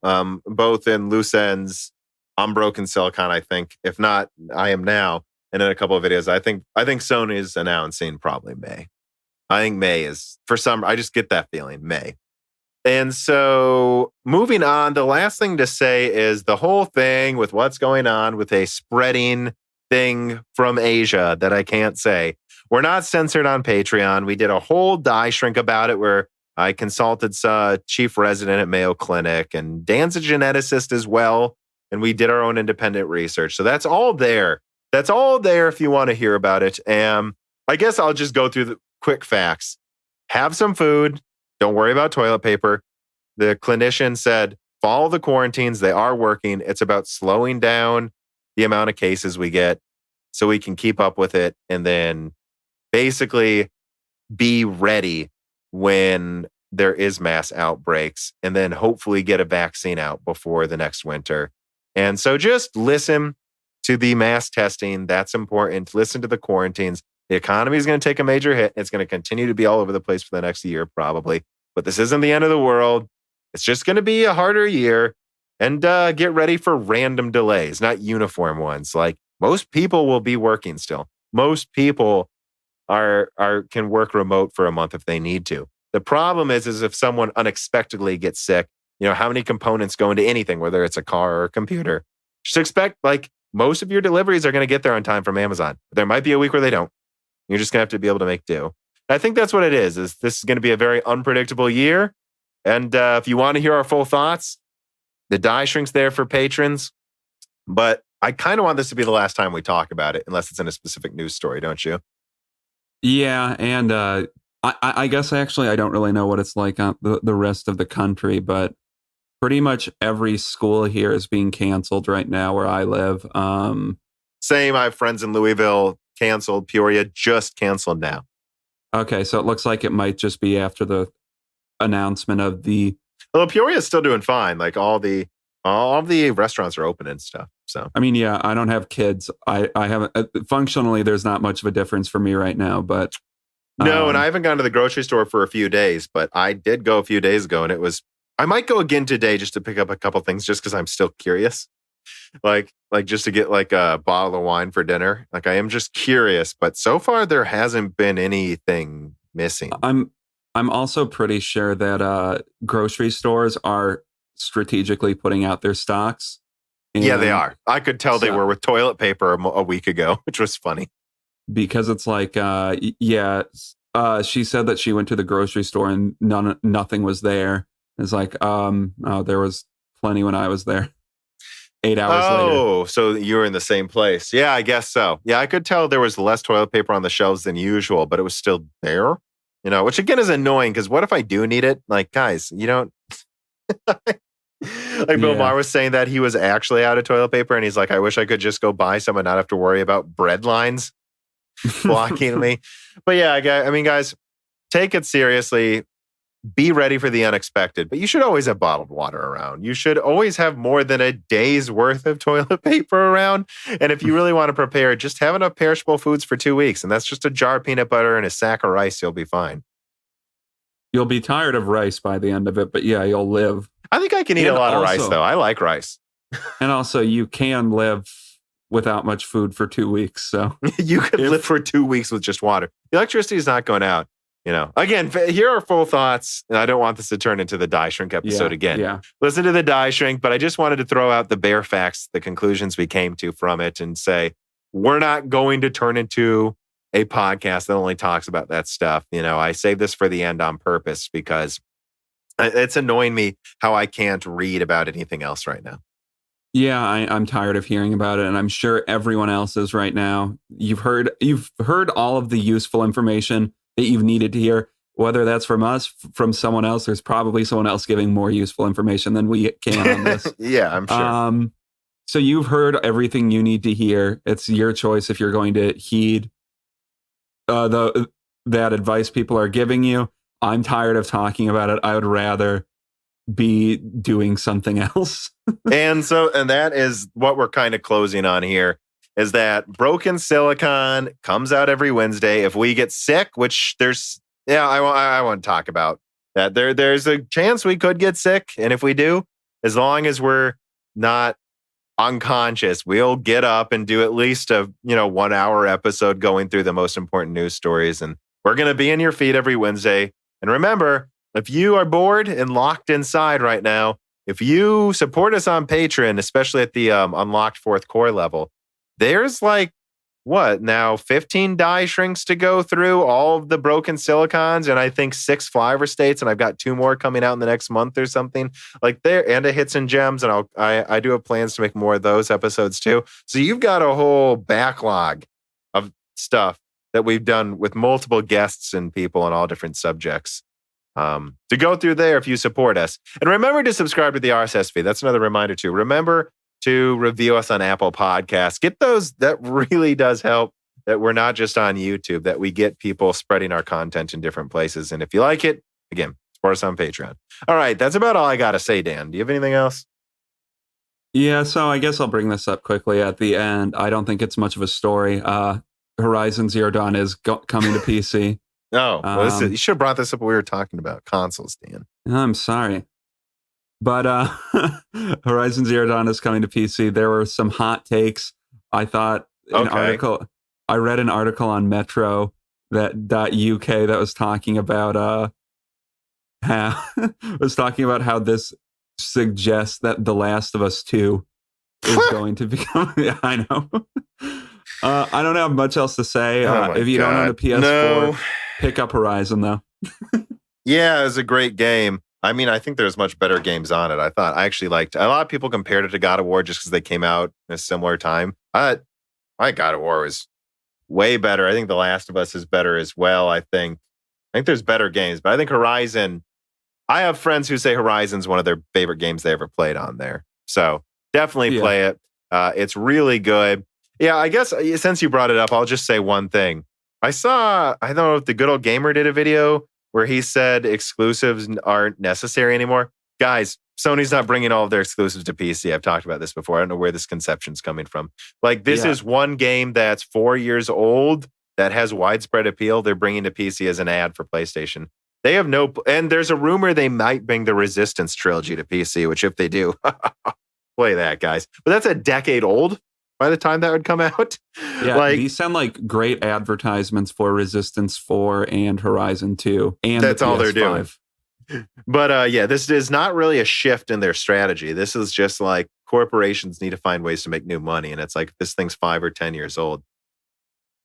both in loose ends, Unbroken Silicon, I think. If not, I am now. And in a couple of videos, I think Sony is announcing probably May. I think May is, I just get that feeling, May. And so moving on, the last thing to say is the whole thing with what's going on with a spreading thing from Asia that I can't say. We're not censored on Patreon. We did a whole die shrink about it where I consulted chief resident at Mayo Clinic, and Dan's a geneticist as well. And we did our own independent research. So that's all there. That's all there if you want to hear about it. And I guess I'll just go through the quick facts. Have some food. Don't worry about toilet paper. The clinician said, follow the quarantines. They are working. It's about slowing down the amount of cases we get so we can keep up with it and then basically be ready when there is mass outbreaks and then hopefully get a vaccine out before the next winter. And so just listen to the mass testing. That's important. Listen to the quarantines. The economy is going to take a major hit. It's going to continue to be all over the place for the next year, probably. But this isn't the end of the world. It's just going to be a harder year. And get ready for random delays, not uniform ones. Like most people will be working still. Most people can work remote for a month if they need to. The problem is if someone unexpectedly gets sick, how many components go into anything, whether it's a car or a computer. Just expect like most of your deliveries are going to get there on time from Amazon. There might be a week where they don't. You're just going to have to be able to make do. And I think that's what it is this is going to be a very unpredictable year. And if you want to hear our full thoughts, the die shrink's there for patrons. But I kind of want this to be the last time we talk about it, unless it's in a specific news story, don't you? Yeah, and I guess actually I don't really know what it's like on the rest of the country, but pretty much every school here is being canceled right now where I live. Same. I have friends in Louisville, canceled. Peoria just canceled now. Okay, so it looks like it might just be after the announcement of the... Well, Peoria is still doing fine. Like all the restaurants are open and stuff. So I mean, yeah, I don't have kids. I haven't... functionally, there's not much of a difference for me right now, but... No, and I haven't gone to the grocery store for a few days, but I did go a few days ago, and I might go again today just to pick up a couple things just because I'm still curious. Like just to get like a bottle of wine for dinner. Like I am just curious, but so far there hasn't been anything missing. I'm also pretty sure that grocery stores are strategically putting out their stocks. Yeah, they are. I could tell they were with toilet paper a week ago, which was funny. Because it's like, she said that she went to the grocery store and nothing was there. It's like, there was plenty when I was there. 8 hours later. Oh, so you were in the same place. Yeah, I guess so. Yeah, I could tell there was less toilet paper on the shelves than usual, but it was still there. Which again is annoying because what if I do need it? Like, guys, you don't... Like Bill Maher was saying that he was actually out of toilet paper and he's like, I wish I could just go buy some and not have to worry about bread lines blocking me. But yeah, I mean, guys, take it seriously. Be ready for the unexpected, but you should always have bottled water around. You should always have more than a day's worth of toilet paper around. And if you really want to prepare, just have enough perishable foods for 2 weeks. And that's just a jar of peanut butter and a sack of rice. You'll be fine. You'll be tired of rice by the end of it, but yeah, you'll live. I think I can eat a lot of rice, though. I like rice. And also, you can live without much food for 2 weeks. So you could live for 2 weeks with just water. The electricity is not going out. Again, here are full thoughts. And I don't want this to turn into the die shrink episode again. Yeah. Listen to the die shrink, but I just wanted to throw out the bare facts, the conclusions we came to from it and say, we're not going to turn into a podcast that only talks about that stuff. I saved this for the end on purpose because it's annoying me how I can't read about anything else right now. Yeah, I'm tired of hearing about it, and I'm sure everyone else is right now. You've heard all of the useful information that you've needed to hear, whether that's from us, from someone else. There's probably someone else giving more useful information than we can on this. Yeah, I'm sure. So you've heard everything you need to hear. It's your choice if you're going to heed that advice people are giving you. I'm tired of talking about it. I would rather be doing something else. and that is what we're kind of closing on here. Is that Broken Silicon comes out every Wednesday. If we get sick, which I want to talk about that. There's a chance we could get sick. And if we do, as long as we're not unconscious, we'll get up and do at least a 1 hour episode going through the most important news stories. And we're going to be in your feed every Wednesday. And remember, if you are bored and locked inside right now, if you support us on Patreon, especially at the unlocked fourth core level, there's 15 die shrinks to go through, all of the Broken Silicons, and I think 6 flavor states, and I've got 2 more coming out in the next month or something and a hits and gems, and I do have plans to make more of those episodes too. So you've got a whole backlog of stuff that we've done with multiple guests and people on all different subjects to go through there if you support us. And remember to subscribe to the RSS feed. That's another reminder too. Remember to review us on Apple Podcasts. Get those. That really does help that we're not just on YouTube, that we get people spreading our content in different places. And if you like it, again, support us on Patreon. All right. That's about all I got to say, Dan. Do you have anything else? Yeah. So I guess I'll bring this up quickly at the end. I don't think it's much of a story. Horizon Zero Dawn is coming to PC. Oh, well, you should have brought this up when we were talking about consoles, Dan. I'm sorry. But Horizon Zero Dawn is coming to PC. There were some hot takes. I thought I read an article on Metro .uk that was talking about how this suggests that The Last of Us 2 is going to become. Yeah, I know. I don't have much else to say. If you don't own a PS4, pick up Horizon though. Yeah, it was a great game. I mean, I think there's much better games on it. I actually liked. A lot of people compared it to God of War just because they came out in a similar time. My God of War was way better. I think The Last of Us is better as well. I think there's better games, but I think Horizon. I have friends who say Horizon's one of their favorite games they ever played on there. So definitely play it. It's really good. Yeah, I guess since you brought it up, I'll just say one thing. I don't know if the Good Old Gamer did a video where he said exclusives aren't necessary anymore. Guys, Sony's not bringing all of their exclusives to PC. I've talked about this before. I don't know where this conception's coming from. Like, this is one game that's 4 years old that has widespread appeal. They're bringing to PC as an ad for PlayStation. They have and there's a rumor they might bring the Resistance trilogy to PC, which if they do, play that, guys. But that's a decade old by the time that would come out. Yeah, these sound like great advertisements for Resistance 4 and Horizon 2. And that's all they're doing. But yeah, this is not really a shift in their strategy. This is just like corporations need to find ways to make new money. And it's like, if this thing's 5 or 10 years old,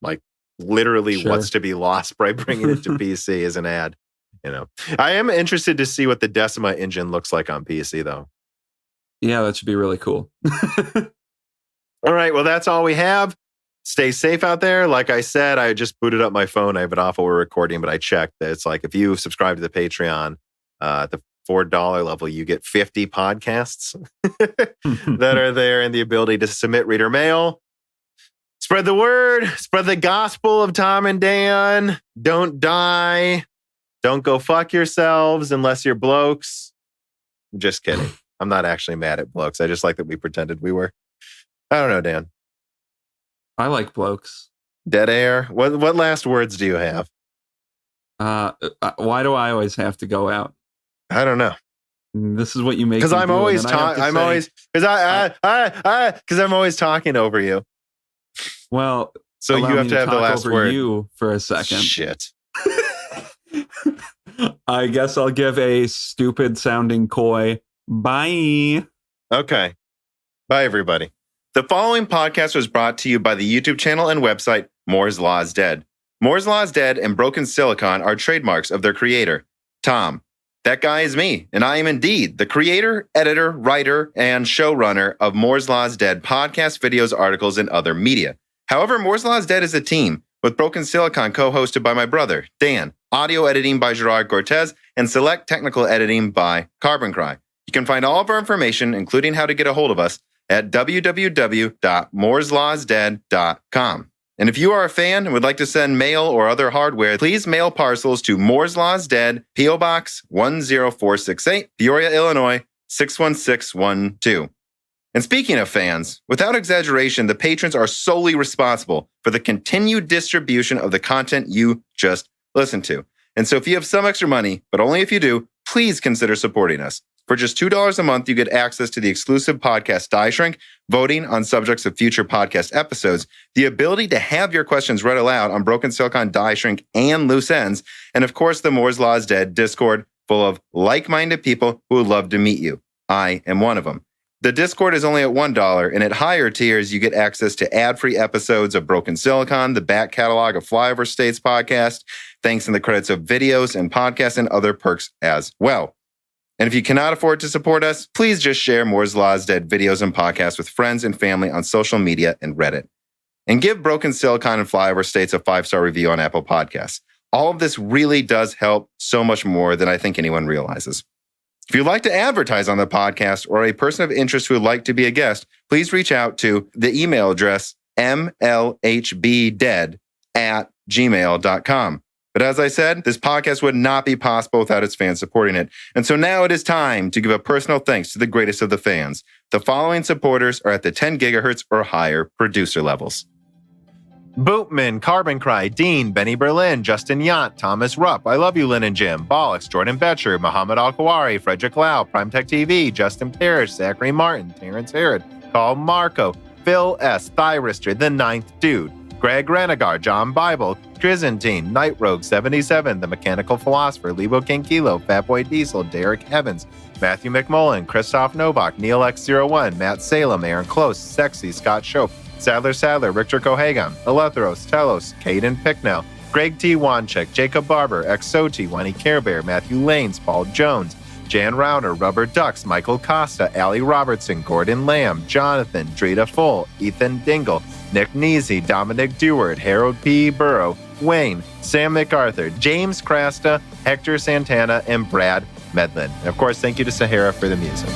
like literally what's to be lost by bringing it to PC as an ad. You know, I am interested to see what the Decima engine looks like on PC, though. Yeah, that should be really cool. All right, well, that's all we have. Stay safe out there. Like I said, I just booted up my phone. I have it off while we're recording, but I checked. It's like if you subscribe to the Patreon, at the $4 level, you get 50 podcasts that are there and the ability to submit reader mail. Spread the word. Spread the gospel of Tom and Dan. Don't die. Don't go fuck yourselves unless you're blokes. I'm just kidding. I'm not actually mad at blokes. I just like that we pretended we were. I don't know, Dan. I like blokes. Dead air. What last words do you have? Why do I always have to go out? I don't know. This is what you make. Because I'm always talking. I'm always because I'm always talking over you. Well, so you have to have the last word. You for a second. Shit. I guess I'll give a stupid sounding coy bye. Okay. Bye, everybody. The following podcast was brought to you by the YouTube channel and website Moore's Law is Dead. Moore's Law is Dead and Broken Silicon are trademarks of their creator, Tom. That guy is me, and I am indeed the creator, editor, writer, and showrunner of Moore's Law is Dead podcast, videos, articles, and other media. However, Moore's Law is Dead is a team, with Broken Silicon co-hosted by my brother, Dan, audio editing by Gerard Cortez, and select technical editing by Carbon Cry. You can find all of our information, including how to get a hold of us, at www.mooreslawsdead.com. And if you are a fan and would like to send mail or other hardware, please mail parcels to Moore's Law is Dead, P.O. Box 10468, Peoria, Illinois 61612. And speaking of fans, without exaggeration, the patrons are solely responsible for the continued distribution of the content you just listened to. And so if you have some extra money, but only if you do, please consider supporting us. For just $2 a month, you get access to the exclusive podcast Die Shrink, voting on subjects of future podcast episodes, the ability to have your questions read aloud on Broken Silicon, Die Shrink, and Loose Ends, and of course, the Moore's Law is Dead Discord full of like-minded people who would love to meet you. I am one of them. The Discord is only at $1, and at higher tiers, you get access to ad-free episodes of Broken Silicon, the back catalog of Flyover States podcast, thanks in the credits of videos and podcasts, and other perks as well. And if you cannot afford to support us, please just share Moore's Law is Dead videos and podcasts with friends and family on social media and Reddit. And give Broken Silicon and Flyover States a 5-star review on Apple Podcasts. All of this really does help so much more than I think anyone realizes. If you'd like to advertise on the podcast or a person of interest who would like to be a guest, please reach out to the email address mlhbdead@gmail.com. But as I said, this podcast would not be possible without its fans supporting it. And so now it is time to give a personal thanks to the greatest of the fans. The following supporters are at the 10 gigahertz or higher producer levels. Bootman, Carbon Cry, Dean, Benny Berlin, Justin Yant, Thomas Rupp, I Love You, Lynn and Jim, Bollocks, Jordan Betcher, Muhammad Al-Kawari, Frederick Lau, Primetech TV, Justin Parrish, Zachary Martin, Terrence Herod, Carl Marco, Phil S., Thyristor, The Ninth Dude, Greg Renegar, John Bible, Trizantine, Night Rogue 77, The Mechanical Philosopher, Lebo King Kilo, Fatboy Diesel, Derek Evans, Matthew McMullen, Christoph Novak, Neil X01, Matt Salem, Aaron Close, Sexy, Scott Shope, Sadler, Richter Kohagan, Elethros, Telos, Caden Picknell, Greg T. Wanchek, Jacob Barber, Exoti, Wenny Care Bear, Matthew Lanes, Paul Jones, Jan Rauner, Rubber Ducks, Michael Costa, Allie Robertson, Gordon Lamb, Jonathan, Drita Full, Ethan Dingle, Nick Neasy, Dominic Deward, Harold P. Burrow, Wayne, Sam MacArthur, James Crasta, Hector Santana, and Brad Medlin. And of course, thank you to Sahara for the music.